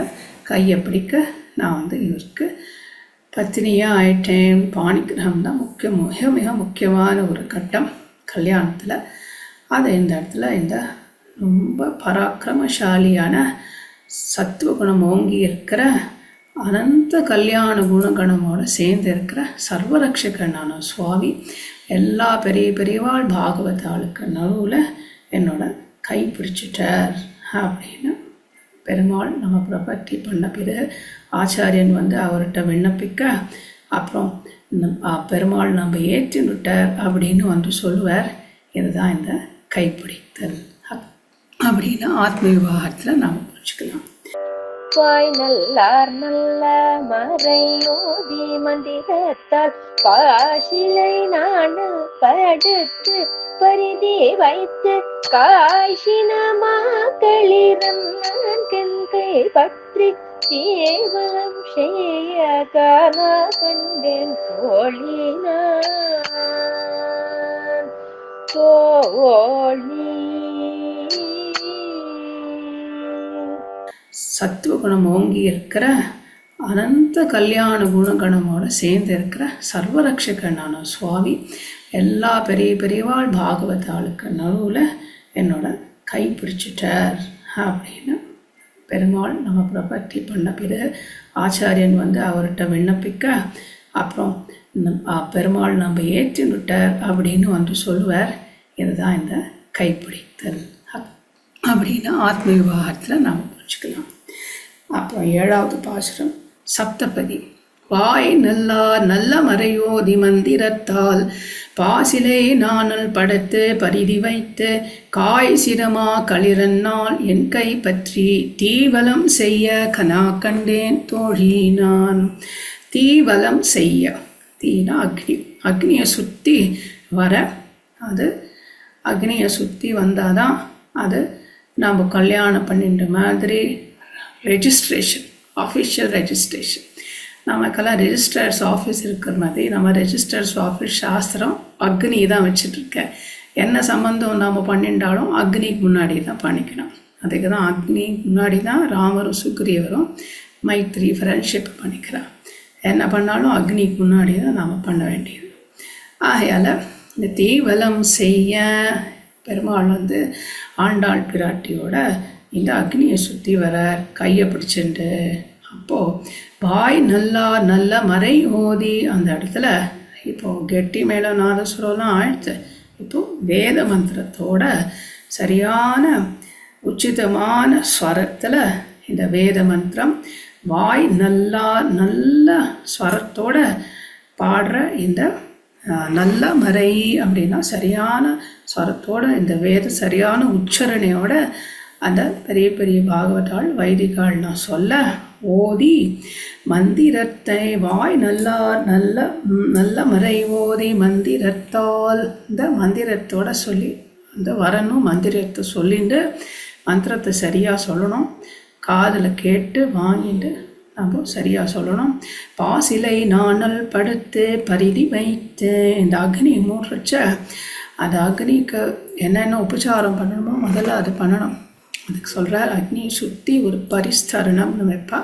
கையை பிடிக்க நான் இவருக்கு பத்தினியாக ஆயிட்டேன். பாணிகிரகம் தான் மிக மிக முக்கியமான ஒரு கட்டம் கல்யாணத்தில். அதை இந்த இடத்துல இந்த ரொம்ப பராக்கிரமசாலியான சத்துவகுணம் ஓங்கி இருக்கிற அனந்த கல்யாண குணகணமோடு சேர்ந்து இருக்கிற சர்வரட்சகனான சுவாமி எல்லா பெரியவாள் பாகவதாளுக்கு நடுவில் என்னோட கை பிடிச்சிட்டார் அப்படின்னு பெருமாள் நம்ம பிரபத்தி பண்ண பிறகு ஆச்சாரியன் அவர்கிட்ட விண்ணப்பிக்க, அப்புறம் பெருமாள் நம்ம ஏற்றி விட்டார் அப்படின்னு சொல்லுவார். இதுதான் இந்த கைப்பிடித்தல் அப்படின்னு ஆத்ம விவாகத்தில் நாம் புரிஞ்சுக்கலாம். வாய் நல்லார் நல்ல மறையோதி மந்திரத்தால் பாசிலை நாடு படுத்து பரிதி வைத்து காய்ச்சினமா களிரன் கெந்தை பற்றி ஜீவனம் செய்ய காணா கண்டேன் தோழி. சத்துவ குணம் ஓங்கி இருக்கிற அனந்த கல்யாண குணகணமோட சேர்ந்து இருக்கிற சர்வரட்சகனான சுவாமி எல்லா பெரிய பெரியவாள் பாகவதாளுக்கு நடுவில் என்னோட கை பிடிச்சிட்டார் அப்படின்னு பெருமாள் நம்ம பிரபத்தி பண்ண பிறகு ஆச்சாரியன் அவர்கிட்ட விண்ணப்பிக்க அப்புறம் பெருமாள் நம்ம ஏற்றிவிட்டார் அப்படின்னு சொல்லுவார். இதுதான் இந்த கைப்பிடித்தல் அப்படின்னு ஆத்ம விவாகத்தில் நாம் புரிஞ்சுக்கலாம். அப்புறம் 7வது பாசுரம் சப்தபதி. வாய் நல்லார் நல்ல மறையோதி மந்திரத்தால் பாசிலை நாணல் படுத்து பரிதி வைத்து காய் சிரமா களிரன்னால் என் கை பற்றி தீவலம் செய்ய கனா கண்டேன் தோழி நான். தீவலம் செய்ய, தீனா அக்னி, அக்னியை சுற்றி வர, அது அக்னியை சுற்றி வந்தாதான் அது நம்ம கல்யாணம் பண்ணின்ற மாதிரி ரெஜிஸ்ட்ரேஷன், ஆஃபிஷியல் ரெஜிஸ்ட்ரேஷன். நமக்கெல்லாம் ரெஜிஸ்டர்ஸ் ஆஃபீஸ் இருக்கிற மாதிரி நம்ம ரெஜிஸ்டர்ஸ் ஆஃபீஸ் சாஸ்திரம் அக்னி தான் வச்சுட்ருக்கேன். என்ன சம்மந்தம் நாம் பண்ணிட்டாலும் அக்னிக்கு முன்னாடி தான் பண்ணிக்கணும். அதுக்கு தான் அக்னிக்கு முன்னாடி தான் ராமரும் சுக்ரீவரும் மைத்ரி ஃப்ரெண்ட்ஷிப் பண்ணிக்கிறான். என்ன பண்ணாலும் அக்னிக்கு முன்னாடி தான் நாம் பண்ண வேண்டியது. ஆகையால் இந்த தீவலம் செய்ய பெருமாள் ஆண்டாள் பிராட்டியோட இந்த அக்னியை சுற்றி வர கையை பிடிச்சிண்டு. அப்போது வாய் நல்ல மறை ஓதி அந்த இடத்துல இப்போது கெட்டி மேலே நாதசுரம்லாம் ஆயிடுச்சு. இப்போது வேத மந்திரத்தோட சரியான உச்சிதமான ஸ்வரத்தில் இந்த வேத மந்திரம் வாய் நல்ல ஸ்வரத்தோட பாடுற இந்த நல்ல மறை அப்படின்னா சரியான ஸ்வரத்தோட இந்த வேத சரியான உச்சரணையோட அந்த பெரிய பெரிய பாகவதாள் வைதிகாள்னா சொல்ல ஓதி மந்திரத்தை வாய் நல்ல மறை ஓதி மந்திரத்தால் இந்த மந்திரத்தோட சொல்லி அந்த வரணும். மந்திரத்தை சொல்லிட்டு மந்திரத்தை சரியாக சொல்லணும். காதில் கேட்டு வாங்கிட்டு நம்ம சரியாக சொல்லணும். பாசிலை நாணல் படுத்து பரிதி வைத்து இந்த அக்னி மூடுறச்ச அந்த அக்னிக்கு என்னென்ன உபச்சாரம் பண்ணணுமோ முதல்ல அது பண்ணணும். அதுக்கு சொல்கிறார், அக்னியை சுற்றி ஒரு பரிஸ்தரணம்னு வைப்பா.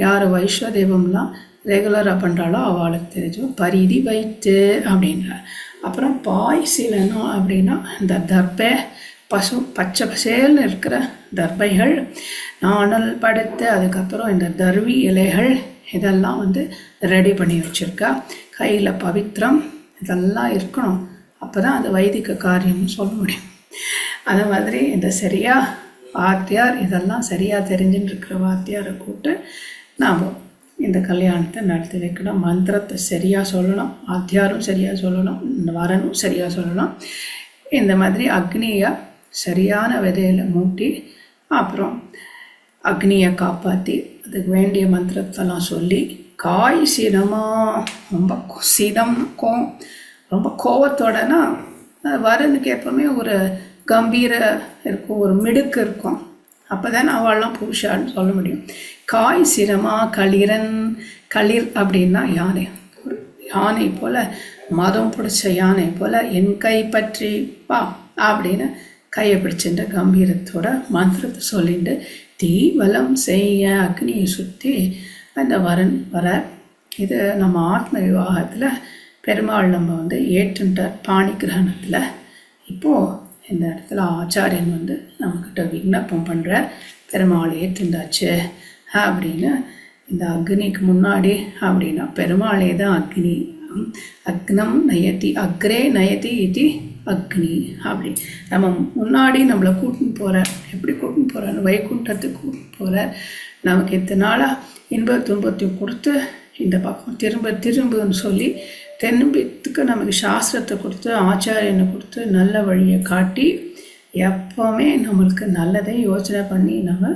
யார் வைஸ்வதேவம்லாம் ரெகுலராக பண்ணுறாளோ அவளுக்கு தெரிஞ்சோம் பரிதி வைத்து அப்படின்றார். அப்புறம் பாய்சிலனும் அப்படின்னா இந்த தர்பை பச்சை பசேல்னு இருக்கிற தர்பைகள் நாணல் படுத்து, அதுக்கப்புறம் இந்த தர்வி இலைகள் இதெல்லாம் ரெடி பண்ணி வச்சுருக்கா. கையில் பவித்திரம் இதெல்லாம் இருக்கணும். அப்போ தான் அது வைதிக காரியம்னு சொல்ல முடியும். அது மாதிரி இந்த சரியாக வாத்தியார் இதெல்லாம் சரியாக தெரிஞ்சுட்டு இருக்கிற வாத்தியாரை கூப்பிட்டு நாம் இந்த கல்யாணத்தை நடத்தி வைக்கணும். மந்திரத்தை சரியாக சொல்லணும், வாத்தியாரும் சரியாக சொல்லணும், வரனும் சரியாக சொல்லணும். இந்த மாதிரி அக்னியை சரியான விதையில் மூட்டி அப்புறம் அக்னியை காப்பாற்றி அதுக்கு வேண்டிய மந்திரத்தெல்லாம் சொல்லி காய் சிரமாக ரொம்ப கோவத்தோடனா வரனுக்கு எப்பவுமே ஒரு கம்பீர இருக்கும், ஒரு மிடுக்கு இருக்கும். அப்போ தான் அவள்லாம் புருஷான்னு சொல்ல முடியும். காய் சிரமா களிர் அப்படின்னா யானை, ஒரு யானை போல் மதம் பிடிச்ச யானை போல் என் கை பற்றி வா அப்படின்னு கையை பிடிச்சிட்டு கம்பீரத்தோட மந்திரத்தை சொல்லிட்டு தீவலம் செய்ய அக்னியை சுற்றி அந்த வரன் வர. இது நம்ம ஆத்ம விவாகத்தில் பெருமாள் நம்ம ஏற்றுட்டார் பாணி கிரகணத்தில். இப்போது இந்த இடத்துல ஆச்சாரியன் நம்மக்கிட்ட விண்ணப்பம் பண்ணுற பெருமாள் ஏற்றுண்டாச்சு அப்படின்னு. இந்த அக்னிக்கு முன்னாடி அப்படின்னா பெருமாளே தான் அக்னி. அக்னம் நயதி அக்ரே நயதி இது அக்னி. அப்படி நம்ம முன்னாடி நம்மளை கூட்டின்னு போகிறார். எப்படி கூட்டின்னு போகிறார்? வைகுண்டத்துக்கு கூட்டின்னு போகிறார். நமக்கு இத்தனை நாளாக இன்ப துன்பத்தையும் கொடுத்து இந்த பக்கம் திரும்புன்னு சொல்லி தென்னும்பத்துக்கு நமக்கு சாஸ்திரத்தை கொடுத்து ஆச்சாரியனை கொடுத்து நல்ல வழியை காட்டி எப்போவுமே நம்மளுக்கு நல்லதை யோசனை பண்ணி நம்ம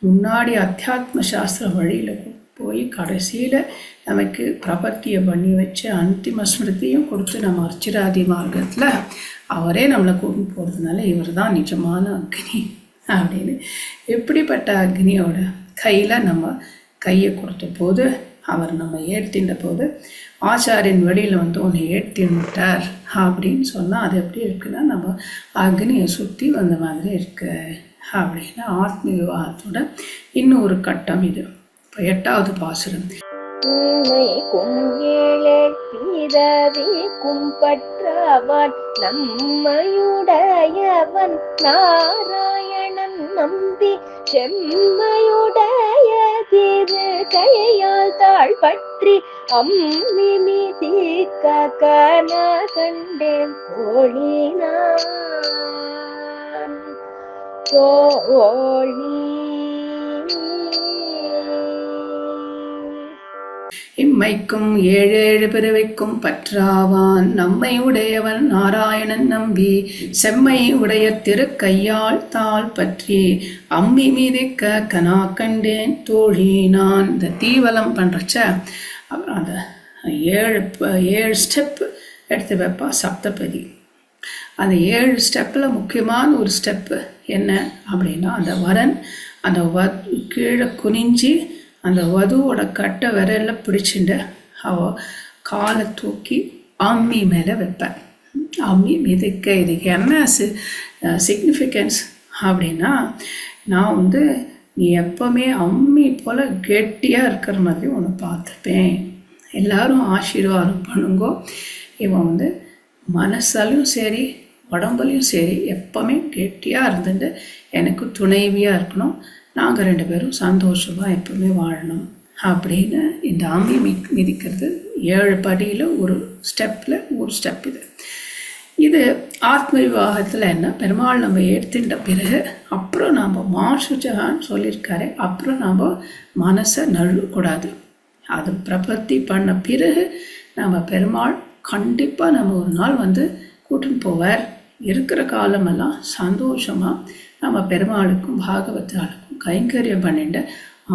முன்னாடி அத்தியாத்ம சாஸ்திர வழியில் போய் கடைசியில் நமக்கு பிரபத்தியை பண்ணி வச்சு அந்திம ஸ்மிருதியும் கொடுத்து நம்ம அர்ச்சிராதி மார்க்கத்தில் அவரே நம்மளை கூட்டு போகிறதுனால இவர் தான் நிஜமான அக்னி அப்படின்னு. எப்படிப்பட்ட அக்னியோட கையில் நம்ம கையை கொடுத்த போது அவர் நம்ம ஏற்றின்ற போது ஆச்சாரியன் வழியில் உன்னை ஏற்றின்ட்டார் அப்படின்னு சொன்னால் அது எப்படி இருக்குன்னா நம்ம அக்னியை சுற்றி வந்த மாதிரி இருக்கு அப்படின்னு ஆத்ம விவாகத்தோட இன்னொரு கட்டம் இது. இப்போ 8வது பாசுரம். பிறவிக்கும் பற்றவன் நம்மையுடையவன் நாராயணன் நம்பி செம்மையுடைய திரு கையால் தாழ் பற்றி அம்மி மிதிக்க கன கண்டேன் தோழி. இம்மைக்கும் 7 பிறவிக்கும் பற்றாவான் நம்மை உடையவன் நாராயணன் நம்பி செம்மை உடைய திருக்கையால் தாள் பற்றி அம்மி மீதிக்க கனா கண்டேன் தோழி நான். இந்த தீவலம் பண்ணுறச்ச அப்புறம் அந்த 7 ஸ்டெப் எடுத்து வைப்பா சப்தபதி. அந்த 7 ஸ்டெப்பில் முக்கியமான ஒரு ஸ்டெப்பு என்ன அப்படின்னா, அந்த வரன் அந்த கீழே குனிஞ்சி அந்த வதுவோட கட்டை விரலில் பிடிச்சிட்டு அவ காலை தூக்கி அம்மி மேலே வைப்பேன். அம்மி மிதிக்க. இதுக்கு என்ன சிக்னிஃபிகன்ஸ் அப்படின்னா, நான் நீ எப்போவுமே அம்மி போல் கெட்டியாக இருக்கிற மாதிரி ஒன்று பார்த்துப்பேன். எல்லாரும் ஆசீர்வாதம் பண்ணுங்கோ. இவன் மனசாலையும் சரி உடம்புலையும் சரி எப்போவுமே கெட்டியாக இருந்துட்டு எனக்கு துணைவியாக இருக்கணும். நாங்கள் 2 பேரும் சந்தோஷமாக எப்பவுமே வாழணும் அப்படின்னு இந்த அம்மி மிதிக்கிறது 7 படியில் ஒரு ஸ்டெப்பில் ஒரு ஸ்டெப் இது. இது ஆத்ம விவாகத்தில் என்ன, பெருமாள் நம்ம எடுத்துட்ட பிறகு அப்புறம் நாம் மாசுஜகான்னு சொல்லியிருக்காரு, அப்புறம் நாம் மனசை நழுவக்கூடாது. அது பிரபத்தி பண்ண பிறகு நம்ம பெருமாள் கண்டிப்பாக நம்ம ஒரு நாள் கூட்டின்னு போவார். இருக்கிற காலமெல்லாம் சந்தோஷமாக நம்ம பெருமாளுக்கும் பாகவத்தாளுக்கும் கைங்கரியம் பண்ணிட்டு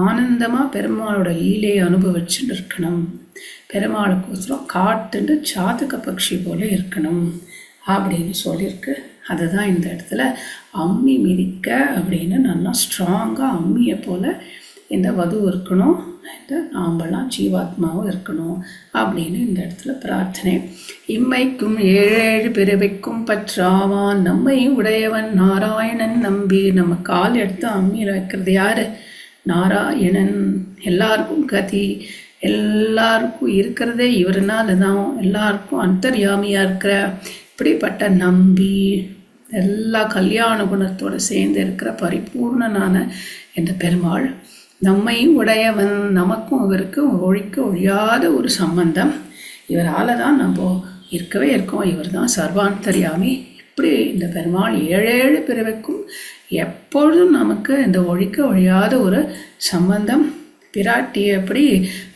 ஆனந்தமாக பெருமாளோட லீலையை அனுபவிச்சுட்டு இருக்கணும். பெருமாளுக்கோசரம் காட்டுண்டு சாதக பக்ஷி போல இருக்கணும் அப்படின்னு சொல்லியிருக்கு. அதுதான் இந்த இடத்துல அம்மி மிதிக்க அப்படின்னு நல்லா ஸ்ட்ராங்காக அம்மியை போல் இந்த வது இருக்கணும், இந்த நாம்பெல்லாம் ஜீவாத்மாவும் இருக்கணும் அப்படின்னு இந்த இடத்துல பிரார்த்தனை. இம்மைக்கும் 7 பிறவிக்கும் பற்றாவான் நம்மை உடையவன் நாராயணன் நம்பி. நம்ம கால் எடுத்து அம்மியில் வைக்கிறது யாரு? நாராயணன். எல்லாருக்கும் கதி, எல்லாருக்கும் இருக்கிறதே இவருனால தான், எல்லாருக்கும் அந்தர்யாமியாக இருக்கிற இப்படிப்பட்ட நம்பி எல்லா கல்யாண குணத்தோடு சேர்ந்து இருக்கிற பரிபூர்ணனான இந்த பெருமாள் நம்மை உடையவன். நமக்கும் இவருக்கும் ஒழிக்க ஒழியாத ஒரு சம்பந்தம். இவரால் தான் நம்ம இருக்கவே இருக்கோம். இவர் தான் சர்வாந்தர்யாமி. இப்படி இந்த பெருமாள் 7 பிறவிக்கும் எப்பொழுதும் நமக்கு இந்த ஒழிக்க ஒழியாத ஒரு சம்பந்தம். பிராட்டியை எப்படி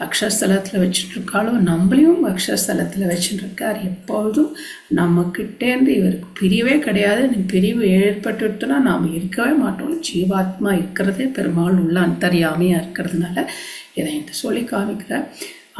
அக்ஷஸ்தலத்தில் வச்சுட்டுருக்காளோ நம்மளையும் அக்ஷஸ்தலத்தில் வச்சுட்டுருக்கார். எப்பொழுதும் நம்மக்கிட்டேருந்து இவருக்கு பிரிவே கிடையாது. பிரிவு ஏற்பட்டுட்டுனா நாம் இருக்கவே மாட்டோம். ஜீவாத்மா இருக்கிறதே பெருமாள் உள்ள அந்தர்யாமியாக இருக்கிறதுனால இதை சொல்லி காமிக்கிற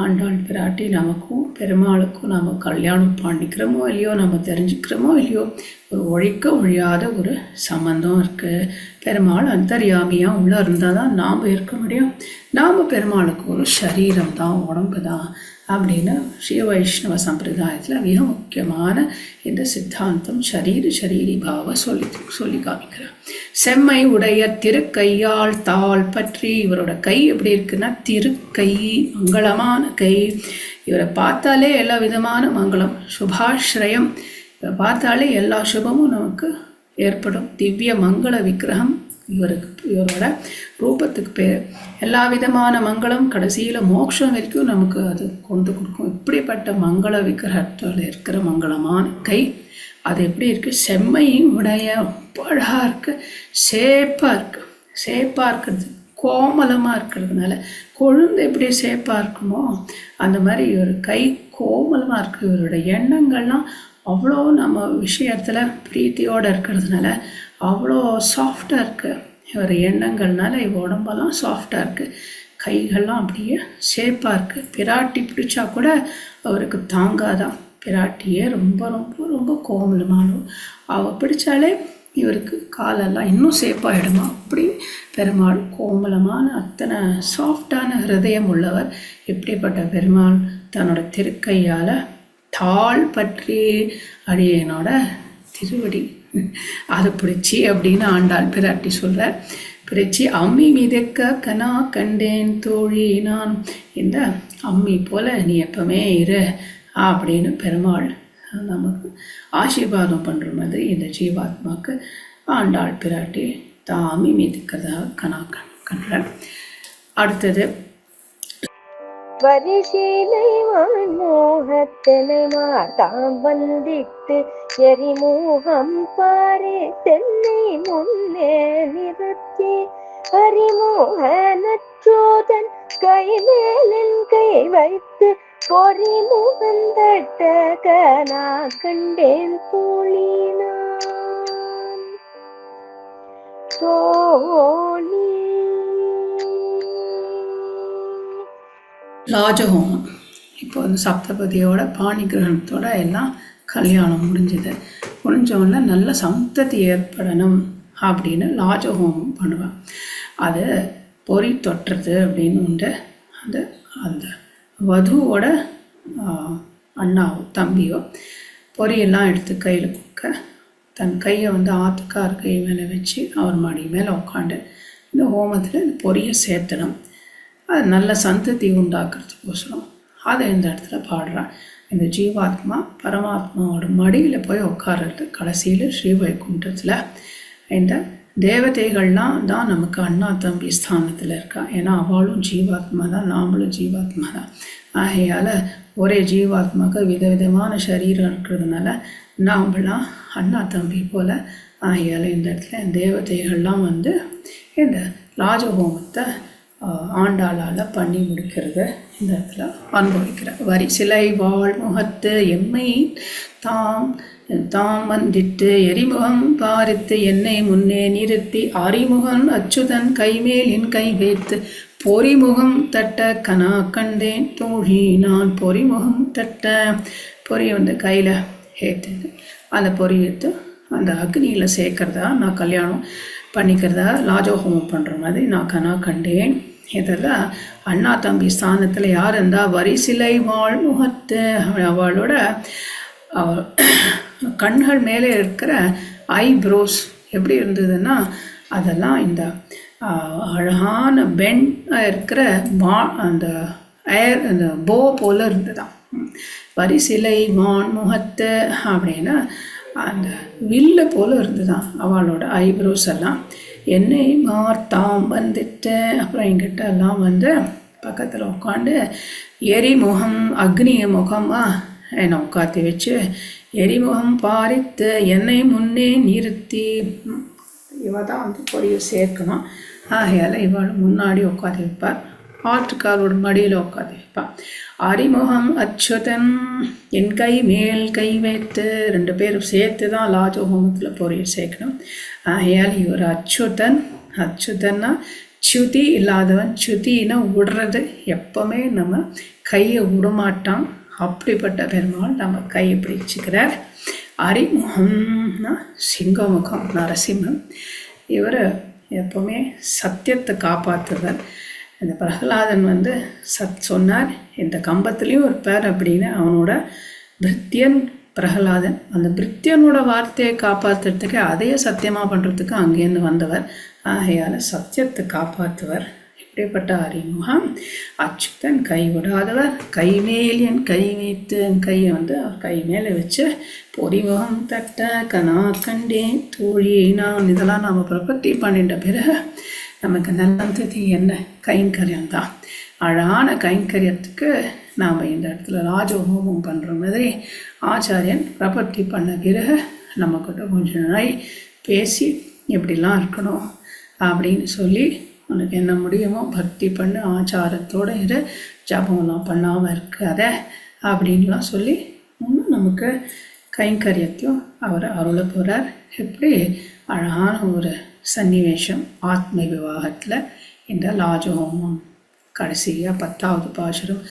ஆண்டாள் பிராட்டி நமக்கும் பெருமாளுக்கும் நாம் கல்யாணம் பண்ணிக்கிறோமோ இல்லையோ, நம்ம தெரிஞ்சுக்கிறோமோ இல்லையோ, ஒரு ஒழிக்க ஒழியாத ஒரு சம்பந்தம் இருக்குது. பெருமாள் அந்தர்யாமியாக உள்ளே இருந்தால் தான் நாம் இருக்க முடியும். நாம் பெருமாளுக்கு ஒரு சரீரம் தான், உடம்பு தான் அப்படின்னு ஸ்ரீ வைஷ்ணவ சம்பிரதாயத்தில் மிக முக்கியமான இந்த சித்தாந்தம் சரீரி பாவ சொல்லி காமிக்கிறார். செம்மை உடைய திருக்கையால் தாள் பற்றி. இவரோட கை எப்படி இருக்குன்னா திருக்கை, மங்களமான கை. இவரை பார்த்தாலே எல்லா விதமான மங்களம், சுபாஸ்ரயம். இவரை பார்த்தாலே எல்லா சுபமும் நமக்கு ஏற்படும். திவ்ய மங்கள விக்கிரகம் இவரோட ரூபத்துக்கு பேர். எல்லா விதமான மங்களம், கடைசியில் மோட்சம் வரைக்கும் நமக்கு அது கொண்டு கொடுக்கும். இப்படிப்பட்ட மங்கள விக்கிரகத்தில் இருக்கிற மங்களமான கை அது எப்படி இருக்குது? செம்மையும் உடைய அழகாக இருக்குது, சேப்பாக இருக்கிறது, கோமலமாக இருக்கிறதுனால. கொழுந்து எப்படி சேப்பாக இருக்குமோ அந்த மாதிரி இவர் கை கோமலமாக இருக்குது. இவரோட எண்ணங்கள்லாம் அவ்வளோ நம்ம விஷயத்தில் பிரீத்தியோடு இருக்கிறதுனால அவ்வளோ சாஃப்டாக இருக்குது. இவர் எண்ணங்கள்னால இவ உடம்பெல்லாம் சாஃப்டாக இருக்குது. கைகள்லாம் அப்படியே ஷேப்பாக இருக்குது. பிராட்டி பிடிச்சா கூட அவருக்கு தாங்காதான். பிராட்டியே ரொம்ப ரொம்ப ரொம்ப கோமலமானவள். அவள் பிடிச்சாலே இவருக்கு காலெல்லாம் இன்னும் சேப்பாகிடுமா. அப்படி பெருமாள் கோமலமான அத்தனை சாஃப்டான ஹிருதயம் உள்ளவர். இப்படிப்பட்ட பெருமாள் தன்னோட திருக்கையால் தாள் பற்றி அடியனோட திருவடி அது பிடிச்சி அப்படின்னு ஆண்டாள் பிராட்டி சொல்ற. பிடிச்சி அம்மி மிதக்க கனா கண்டேன் தோழி நான், இந்த அம்மி போல நீ எப்பவுமே இரு அப்படின்னு பெருமாள் நமக்கு ஆசீர்வாதம் பண்ணுற மாதிரி இந்த ஜீவாத்மாக்கு ஆண்டாள் பிராட்டி தான் அம்மி மிதிக்கிறதாக கனா கண்டாள். அடுத்தது வரிசீலை மோகத்தனை மாதாம் வந்திட்டு எரிமூகம் பாரி தென்னை முன்னே நிறுத்தி ஹரிமோகனச்சோதன் கை மேலின் கை வைத்து பொறிமுகம் தட்ட கனா கண்டேன் தோழினான் தோழி. ராஜஹோமம். இப்போ வந்து சப்தபதியோட பாணி கிரகணத்தோட எல்லாம் கல்யாணம் முடிஞ்சோடனே நல்ல சந்ததி ஏற்படணும் அப்படின்னு ராஜஹோமம் பண்ணுவேன். அது பொறி தொட்டுறது அப்படின்னு உண்டு. அந்த வதுவோட அண்ணாவோ தம்பியோ பொரியெல்லாம் எடுத்து கையில் கொடுக்க, தன் கையை வந்து ஆத்துக்கார் கை மேலே வச்சு அவர் மடி மேலே உட்காந்து இந்த ஹோமத்தில் இந்த பொரியை சேர்த்தணும். அது நல்ல சந்ததி உண்டாக்குறதுக்கோசரம் அதை இந்த இடத்துல பாடுறான். இந்த ஜீவாத்மா பரமாத்மாவோட மடியில் போய் உட்கார்றது கடைசியில் ஸ்ரீவைகுண்டத்தில். இந்த தேவதைகள்லாம் தான் நமக்கு அண்ணா தம்பி ஸ்தானத்தில் இருக்கா. ஏன்னா அவளும் ஜீவாத்மா தான், நாமளும் ஜீவாத்மா தான். ஆகையால் ஒரே ஜீவாத்மாவுக்கு விதவிதமான சரீரம் இருக்கிறதுனால நாமெல்லாம் அண்ணா தம்பி போல். ஆகையால் இந்த இடத்துல தேவதைகள்லாம் வந்து இந்த ராஜஹோமத்தை ஆண்டாளால் பண்ணி முடிக்கிறது இந்த இடத்துல அனுபவிக்கிறார். வரி சிலை வாழ் முகத்து எம்மை தாம் வந்திட்டு எரிமுகம் பாரித்து என்னை முன்னே நிறுத்தி அறிமுகன் அச்சுதன் கைமேல் என் கை வைத்து பொறிமுகம் தட்ட கனா கண்டேன் தோழி நான். பொறிமுகம் தட்ட பொறி வந்து கையில் ஏற்றுது, அந்த பொறி எடுத்து அந்த அக்னியில் சேர்க்கறதா நான் கல்யாணம் பண்ணிக்கிறதா ராஜஹோமம் பண்ணுற மாதிரி நான் கனா கண்டேன். இதெல்லாம் அண்ணா தம்பி ஸ்தானத்தில் யார் இருந்தால் வரிசிலை வாழ் முகத்து, அவளோட கண்கள் மேலே இருக்கிற ஐப்ரோஸ் எப்படி இருந்ததுன்னா அதெல்லாம் இந்த அழகான பென் இருக்கிற அந்த அந்த போ போல் இருந்ததுதான். வரிசிலை வான் முகத்து அப்படின்னா அந்த வில்லு போல் இருந்துதான் அவளோட ஐப்ரோஸ் எல்லாம். என்னை மார்த்தாம் வந்துட்டு அப்புறம் எங்கிட்ட எல்லாம் வந்து பக்கத்தில் உட்காந்து எரிமுகம் அக்னிய முகமாக என்னை உட்காத்தி வச்சு எரிமுகம் பாரித்து என்னை முன்னே நிறுத்தி, இவ தான் வந்து பொரிய சேர்க்கணும். ஆகையால் இவள் முன்னாடி உட்காந்து வைப்பார், ஆற்றுக்காரோட மடியில் உட்காந்து வைப்பாள். அறிமுகம் அச்சுதன் என் கை மேல் கை வைத்து, ரெண்டு பேரும் சேர்த்து தான் ராஜஹோமத்தில் பொரிய சேர்க்கணும். ஆகையால் இவர் அச்சுதன்னா சுதி இல்லாதவன். சுதினா விடுறது, எப்பவுமே நம்ம கையை விடமாட்டான். அப்படிப்பட்ட பெருமாள் நம்ம கையை பிடிச்சிக்கிறார். அறிமுகம்னா சிங்கமுகம் நரசிம்மன். இவர் எப்பவுமே சத்தியத்தை காப்பாற்றுவர். இந்த பிரகலாதன் வந்து சொன்னார், இந்த கம்பத்துலேயும் ஒரு பேர் அப்படின்னு. அவனோட பிருத்தியன் பிரகலாதன். அந்த பிருத்தியனோட வார்த்தையை காப்பாற்றுறதுக்கு அதையே சத்தியமாக பண்ணுறதுக்கு அங்கேருந்து வந்தவர். ஆகையால் சத்தியத்தை காப்பாற்றுவர். இப்படிப்பட்ட அறிமுகம் அச்சுதன் கைவிடாதவர். கைமேல் என் கை வைத்து, என் கையை வந்து அவர் கை மேலே வச்சு பொறிமுகம் தட்ட கனா கண்டேன் தோழி நான். இதெல்லாம் நாம் பிரபத்தி பண்ணிட்ட பிறகு நமக்கு நல்லது என்ன கைங்கரியம் தான். அழகான கைங்கரியத்துக்கு நாம் இந்த இடத்துல ராஜஹோமம் பண்ணுற மாதிரி ஆச்சாரியன் பிரபத்தி பண்ண பிறகு நம்மக்கிட்ட கொஞ்சம் நாள் பேசி எப்படிலாம் இருக்கணும் அப்படின்னு சொல்லி உனக்கு என்ன முடியுமோ பக்தி பண்ணு, ஆச்சாரத்தோடு இரு, ஜபம்லாம் பண்ணாமல் இருக்காத அப்படின்லாம் சொல்லி இன்னும் நமக்கு கைங்கரியத்தையும் அவர் அருள போகிறார். எப்படி அழகான ஒரு சன்னிவேஷம் ஆத்ம விவாகத்தில் இந்த ராஜஹோமம் கடைசியாக 10வது பாசுரம்.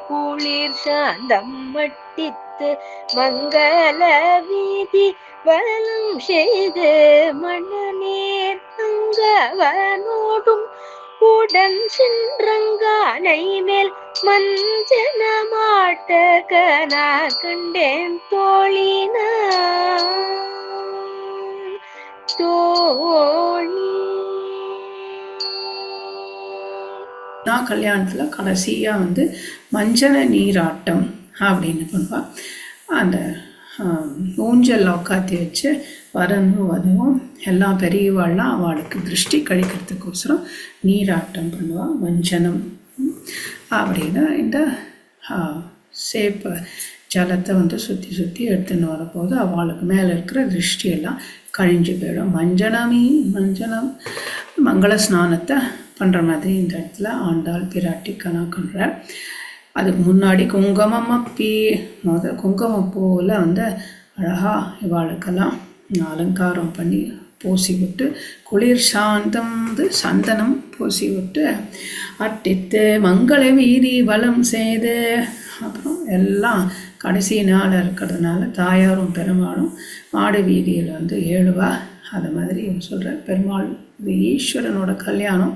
குளிர் சாந்தம் மட்டித்து மங்கள வீதி வலம் செய்து மணநீர் அங்கவனோடும் உடன் சென்றங்கானை மேல் மஞ்சன மாட்ட கனா கண்டேன் தோழினா தோழி. கல்யாணத்தில் கடைசியாக வந்து மஞ்சன நீராட்டம் அப்படின்னு பண்ணுவாள். அந்த ஊஞ்சல் உட்காத்தி வச்சு வரணும் அதுவும் எல்லா பெரியவாள்லாம் அவளுக்கு திருஷ்டி கழிக்கிறதுக்கோசரம் நீராட்டம் பண்ணுவாள். மஞ்சனம் அப்படின்னு இந்த சேப்ப ஜலத்தை வந்து சுற்றி சுற்றி எடுத்துன்னு வரப்போது அவளுக்கு மேலே இருக்கிற திருஷ்டியெல்லாம் கழிஞ்சு போயிடும். மஞ்சனம் மங்கள ஸ்நானத்தை பண்ணுற மாதிரி இந்த இடத்துல ஆண்டாள் பிராட்டி கணக்குன்ற. அதுக்கு முன்னாடி குங்குமப்பூவில் வந்து அழகாக இவாளுக்கெல்லாம் அலங்காரம் பண்ணி பூசி விட்டு குளிர் சாந்தம் சந்தனம் பூசி விட்டு அட்டித்து மங்கள வீதி வலம் செய்து அப்புறம் எல்லாம் கடைசி நாள் இருக்கிறதுனால தாயாரும் பெருமாளும் மாடு வீதியில் வந்து ஏழுவா. அது மாதிரி சொல்கிற பெருமாள் இது ஈஸ்வரனோட கல்யாணம்.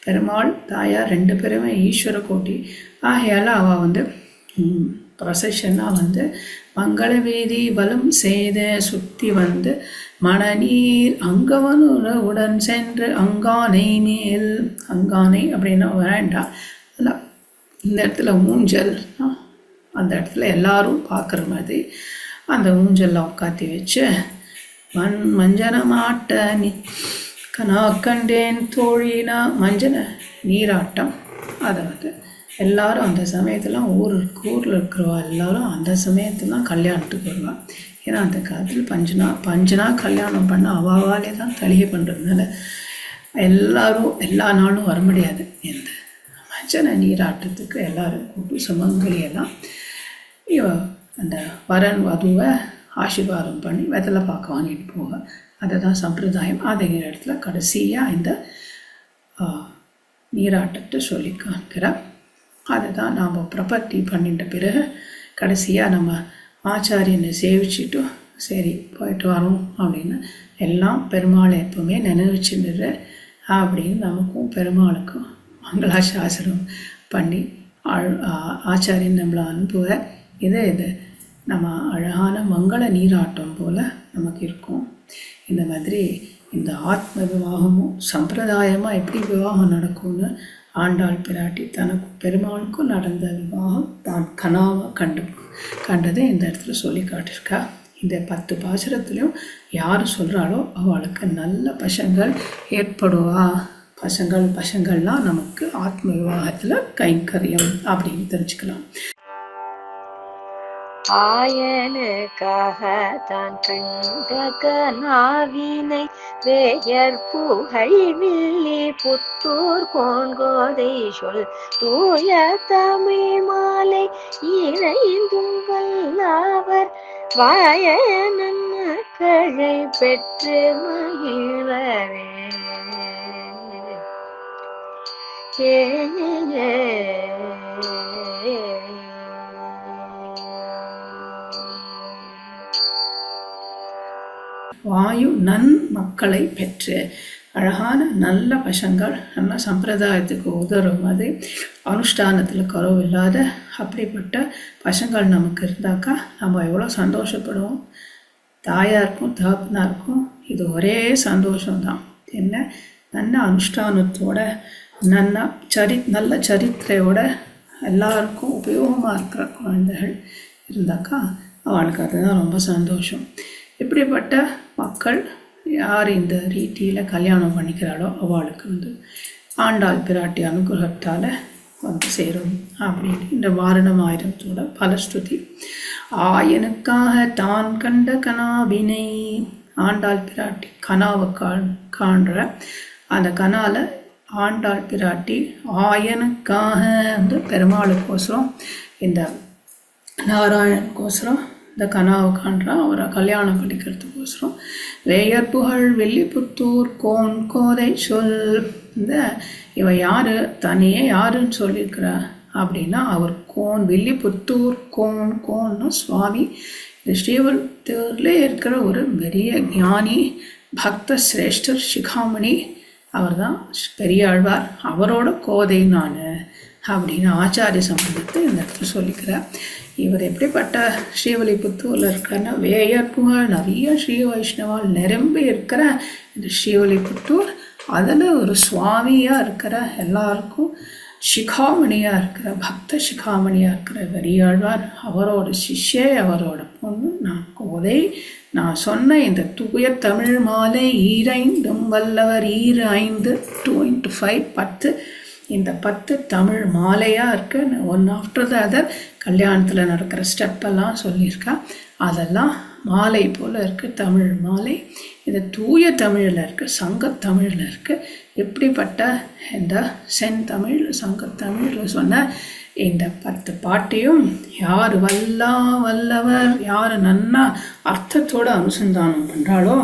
பெருமாள் தாயார் ரெண்டு பேருமே ஈஸ்வர கோட்டி ஆகையால் அவள் வந்து ப்ரொசஷனாக வந்து மங்கள வீதி வலம் செய்து சுற்றி வந்து மணநீர் அங்கவனுடன் சென்று அங்கானை மேல் அங்கானை அப்படின்னா வேண்டாம். அதில் இந்த இடத்துல ஊஞ்சல் அந்த இடத்துல எல்லாரும் பார்க்குற மாதிரி அந்த ஊஞ்சலில் உட்காத்தி வச்சு மஞ்சன மாட்ட கனா கண்டேன் தோழினா மஞ்சன நீராட்டம். அதை வந்து எல்லோரும் அந்த சமயத்தில் ஊரில் இருக்கிறவா எல்லோரும் அந்த சமயத்துலாம் கல்யாணத்துக்கு வருவாள். ஏன்னா அந்த காலத்தில் பஞ்சனா கல்யாணம் பண்ண அவாவாலே தான் தலிகை பண்ணுறதுனால எல்லோரும் எல்லா நாளும் வர முடியாது. இந்த மஞ்சன நீராட்டத்துக்கு எல்லோரும் கூட்டு சுமங்கலியெல்லாம் அந்த வரன் வதுவை ஆசீர்வாதம் பண்ணி வெத்தலை பார்க்க வாங்கிட்டு போக. அதுதான் சம்பிரதாயம். அதே இடத்துல கடைசியாக இந்த நீராட்டத்தை சொல்லி காண்கிறார். அதை தான் நாம் பிரபத்தி பண்ணிட்ட பிறகு கடைசியாக நம்ம ஆச்சாரியனை சேவிச்சுட்டு சரி போயிட்டு வரோம் அப்படின்னு எல்லாம் பெருமாளை எப்பவுமே நினைவுச்சுடுற அப்படின்னு நமக்கும் பெருமாளுக்கும் மங்களாசாசனம் பண்ணி ஆச்சாரியன் நம்மளை அனுப்புவ. இது நம்ம அழகான மங்கள நீராட்டம் போல் நமக்கு இருக்கும். இந்த மாதிரி இந்த ஆத்ம விவாகமும் சம்பிரதாயமாக எப்படி விவாகம் நடக்கும்னு ஆண்டாள் பிராட்டி தனக்கு பெருமாளுக்கும் நடந்த விவாகம் தான் கனாவாக கண்டதை இந்த இடத்துல சொல்லி காட்டியிருக்கா. இந்த 10 பாசுரத்துலேயும் யார் சொல்கிறாளோ அவளுக்கு நல்ல பசங்கள் ஏற்படுவா. பசங்கள்லாம் நமக்கு ஆத்ம விவாகத்தில் கைங்கரியம் அப்படின்னு தெரிஞ்சுக்கலாம். ஆயனுக்காக தான் கண்ட கனாவினை வேயர் புகழ் வில்லி புத்தூர் கோன்கோதை சொல் தூய தமிழ் மாலை இறைந்தும் வல்லாவர் வாயனன் மக்களை பெற்று மகிழ்வரே. வாயு நன் மக்களை பெற்று அழகான நல்ல பசங்கள் நல்ல சம்பிரதாயத்துக்கு உதவும் மாதிரி அனுஷ்டானத்தில் குறவு இல்லாத அப்படிப்பட்ட பசங்கள் நமக்கு இருந்தாக்கா நம்ம எவ்வளோ சந்தோஷப்படுவோம். தாயாருக்கும் தகப்பனாருக்கும் இது ஒரே சந்தோஷம்தான். என்ன நல்ல அனுஷ்டானத்தோட நல்ல சரித்திரையோட எல்லாருக்கும் உபயோகமாக இருக்கிற குழந்தைகள் இருந்தாக்கா அவளுக்கு அதுதான் ரொம்ப சந்தோஷம். இப்படிப்பட்ட மக்கள் யார் இந்த ரீதியில் கல்யாணம் பண்ணிக்கிறாளோ அவளுக்கு வந்து ஆண்டாள் பிராட்டி அனுகிரகத்தால் வந்து சேரும் அப்படின்னு இந்த வாரணம் ஆயிரத்தோட பலஸ்துதி. ஆயனுக்காக தான் கண்ட கனாவினை ஆண்டாள் பிராட்டி கனாவை காண்ற அந்த கனால ஆண்டாள் பிராட்டி ஆயனுக்காக வந்து பெருமாளுக்கோசரம் இந்த நாராயணனுக்கோசரம் இந்த கனாவை காண்றான். அவரை கல்யாணம் பண்ணிக்கிறதுக்கோசரம் வேயர் புகழ் வில்லிபுத்தூர் கோதை சொல். இந்த இவ யார் தனியே யாருன்னு சொல்லியிருக்கிறா அப்படின்னா அவர் வில்லிபுத்தூர் கோன்னு சுவாமி இந்த ஸ்ரீவில்லிபுத்தூர்ல இருக்கிற ஒரு பெரிய ஞானி பக்த சிரேஷ்டர் சிகாமணி அவர் தான் பெரியாழ்வார், அவரோட கோதை நான் அப்படின்னு ஆச்சாரிய சம்பந்தத்தை இந்த இடத்துல சொல்லிக்கிறார். இவர் எப்படிப்பட்ட ஸ்ரீவில்லிபுத்தூரில் இருக்கிறன்னா, வேயற்புகழ் நிறைய ஸ்ரீ வைஷ்ணவால் நிரம்பி இருக்கிற இந்த ஸ்ரீவில்லிபுத்தூர், அதில் ஒரு சுவாமியாக இருக்கிற எல்லாருக்கும் சிகாமணியாக இருக்கிற பக்த சிகாமணியாக இருக்கிற பெரியாழ்வார், அவரோட சிஷ்யே, அவரோட பொண்ணு நான் கோதை. நான் சொன்ன இந்த தூய தமிழ் மாலை ஈரைந்தும் வல்லவர் 5 2 × 5 10, இந்த 10 தமிழ் மாலையாக இருக்கு. ஒன் ஆஃப்டர் த அதர் கல்யாணத்தில் நடக்கிற ஸ்டெப்பெல்லாம் சொல்லியிருக்கா. அதெல்லாம் மாலை போல் இருக்குது, தமிழ் மாலை. இது தூய தமிழில் இருக்குது, சங்கத்தமிழில் இருக்குது. இப்படிப்பட்ட இந்த செந்தமிழ் சங்கத்தமிழில் சொன்ன இந்த 10 பாட்டையும் யார் வல்லவர், யார் நன்னா அர்த்தத்தோடு அனுசந்தானம் பண்ணுறாளோ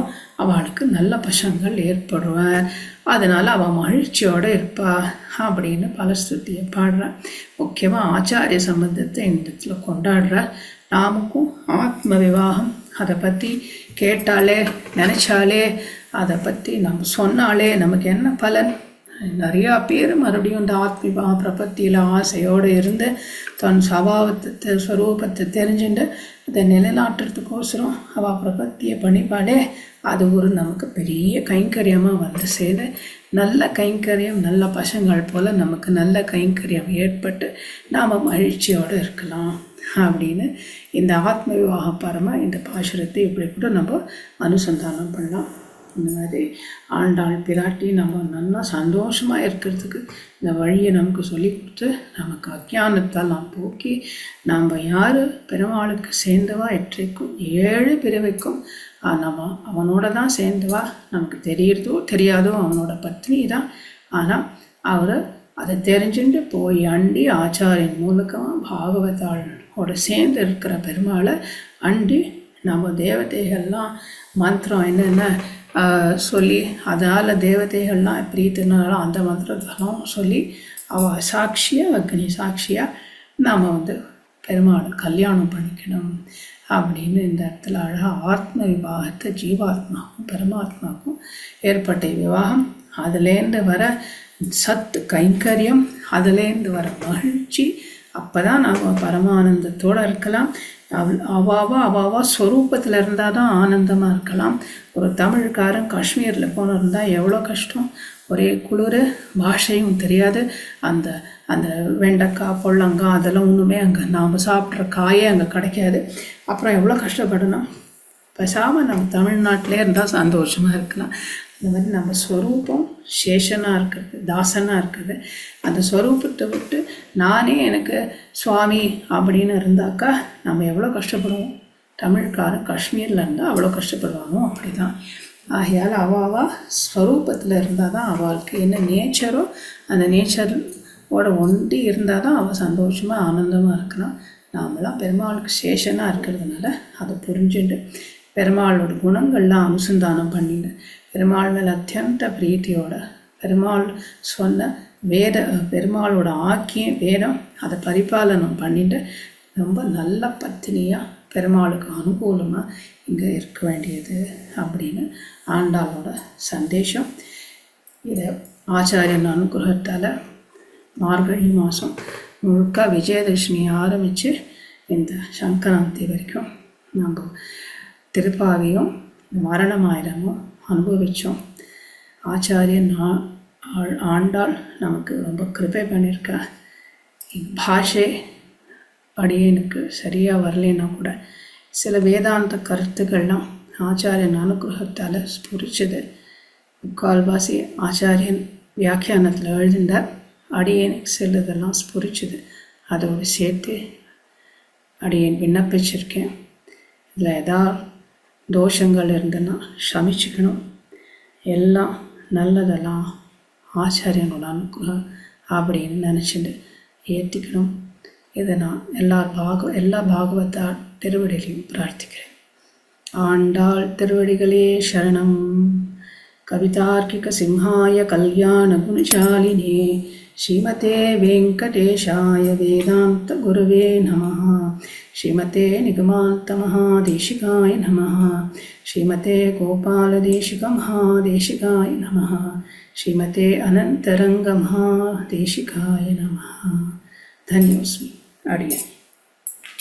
அவளுக்கு நல்ல பசங்கள் ஏற்படுவார், அதனால் அவள் மகிழ்ச்சியோடு இருப்பா அப்படின்னு பலஸ்துதியை பாடுறார். முக்கியமாக ஆச்சாரிய சம்பந்தத்தை இந்த இடத்துல கொண்டாடுறார். நாமுக்கும் ஆத்ம விவாகம் அதை பற்றி கேட்டாலே, நினச்சாலே, அதை பற்றி நம்ம சொன்னாலே நமக்கு என்ன பலன்? நிறையா பேர் மறுபடியும் இந்த ஆத்மிபா பிரபத்தியில் ஆசையோடு இருந்து தன் சபாவத்தை ஸ்வரூபத்தை தெரிஞ்சுட்டு அதை நிலைநாட்டுறதுக்கோசரம் அவள் பிரபத்தியை பண்ணிப்பாலே, அது ஒரு நமக்கு பெரிய கைங்கரியமாக வந்து சேர, நல்ல கைங்கரியம், நல்ல பசங்கள் போல் நமக்கு நல்ல கைங்கரியம் ஏற்பட்டு நாம் மகிழ்ச்சியோடு இருக்கலாம் அப்படின்னு இந்த ஆத்ம விவாக பரமாக இந்த பாசுரத்தை இப்படி கூட நம்ம அனுசந்தானம் பண்ணலாம். இந்த மாதிரி ஆண்டாள் பிராட்டி நம்ம நல்லா சந்தோஷமாக இருக்கிறதுக்கு இந்த வழியை நமக்கு சொல்லி கொடுத்து நமக்கு அஜானத்தெல்லாம் போக்கி நம்ம யார் பெருமாளுக்கு சேர்ந்தவா எற்றைக்கும் 7 பிறவைக்கும் நம்ம அவனோட தான் சேர்ந்தவா, நமக்கு தெரியறதோ தெரியாதோ அவனோட பத்னி தான். ஆனால் அவர் அதை தெரிஞ்சுட்டு போய் அண்டி ஆச்சாரியன் மூலமாக பாகவதாளோட சேர்ந்து இருக்கிற பெருமாளை அண்டி நம்ம தேவதைகள்லாம் மந்திரம் என்னென்ன சொல்லி அதால் தேவதைகள்லாம் பிரீத்தினாலும் அந்த மந்திரத்தெல்லாம் சொல்லி அவள் சாட்சியாக, அக்னி சாட்சியாக நாம் வந்து பெருமாளை கல்யாணம் பண்ணிக்கணும் அப்படின்னு இந்த இடத்துல அழகாக ஆத்ம விவாகத்தை ஜீவாத்மாவுக்கும் பரமாத்மாவுக்கும் ஏற்பட்ட விவாகம், அதுலேருந்து வர சத்து கைங்கரியம், அதுலேருந்து வர மகிழ்ச்சி, அப்போ தான் நாம் பரமானந்தத்தோடு இருக்கலாம். அவாவா ஸ்வரூபத்தில் இருந்தால் தான் ஆனந்தமாக இருக்கலாம். ஒரு தமிழ்காரன் காஷ்மீரில் போன இருந்தால் எவ்வளோ கஷ்டம், ஒரே குளிர், பாஷையும் தெரியாது, அந்த அந்த வெண்டைக்காய் பொள்ளங்காய் அதெல்லாம் ஒன்றுமே அங்கே நாம் சாப்பிட்ற காயே அங்கே கிடைக்காது. அப்புறம் எவ்வளோ கஷ்டப்படணும். பேசாமல் நம்ம தமிழ்நாட்டிலே இருந்தால் சந்தோஷமாக இருக்கலாம். இந்த மாதிரி நம்ம ஸ்வரூபம் சேஷனாக இருக்கிறது, தாசனாக இருக்கிறது. அந்த ஸ்வரூபத்தை விட்டு நானே எனக்கு சுவாமி அப்படின்னு இருந்தாக்கா நம்ம எவ்வளோ கஷ்டப்படுவோம். தமிழ்காரன் காஷ்மீரில் இருந்தால் அவ்வளோ கஷ்டப்படுவானோ அப்படி தான். ஆகையால் அவாவா ஸ்வரூபத்தில் இருந்தால் தான் அவளுக்கு என்ன நேச்சரோ அந்த நேச்சரோட ஒன்றி இருந்தால் தான் அவள் சந்தோஷமாக ஆனந்தமாக இருக்கலாம். நாமெல்லாம் பெருமாளுக்கு சேஷனாக இருக்கிறதுனால அதை புரிஞ்சுட்டு பெருமாளோட குணங்கள்லாம் அனுசந்தானம் பண்ணிட்டு பெருமாள் மேலே அத்தியந்த பிரீத்தியோட பெருமாள் சொன்ன பெருமாளோட ஆக்கியம் வேதம் அதை பரிபாலனம் பண்ணிட்டு ரொம்ப நல்ல பத்தினியாக பெருமாளுக்கு அனுகூலமாக இங்கே இருக்க வேண்டியது அப்படின்னு ஆண்டாளோட சந்தேஷம். இதை ஆச்சாரியன் அனுகிரகத்தால் மார்கழி மாதம் முழுக்க விஜயதசமி ஆரம்பித்து இந்த சங்கராந்தி வரைக்கும் நம்ம திருப்பாவியும் மரணமாயிரமும் அனுபவித்தோம். ஆச்சாரியன் ஆண்டாள் நமக்கு ரொம்ப கிருபை பண்ணியிருக்கா. பாஷை அடியனுக்கு சரியாக வரலைன்னா கூட சில வேதாந்த கருத்துக்கள்லாம் ஆச்சாரியன் அனுகிரகத்தால் ஸ்புரிச்சது. முக்கால்வாசி ஆச்சாரியன் வியாக்கியானத்தில் எழுதினார், அடியனுக்கு சிலதெல்லாம் ஸ்புரிச்சது. அதோடு சேர்த்து அடியன் விண்ணப்பிச்சிருக்கேன். இதில் ஏதாவது தோஷங்கள் இருந்ததுன்னா க்ஷமிச்சுக்கணும். எல்லாம் நல்லதெல்லாம் ஆச்சாரியனோட அனுகிரகம் அப்படின்னு நினச்சிட்டு ஏற்றிக்கணும். இதை நான் எல்லா பாகவதா திருவடிகளையும் பிரார்த்திக்கிறேன். ஆண்டாள் திருவடிகளே சரணம். கவிதார்க்கிக சிம்ஹாய கல்யாண குணசாலினே ஸ்ரீமதே வெங்கடேஷாய வேதாந்த குருவே நமः. ஸ்ரீமதே நிகமாந்த மகாதேசிகாய நமः. ஸ்ரீமதே கோபாலதேசிக மகாதேசிகாய நமः. ஸ்ரீமதே அனந்தரங்க மகாதேசிகாய நமः. தன்யோஸ்மி. அடியேன்.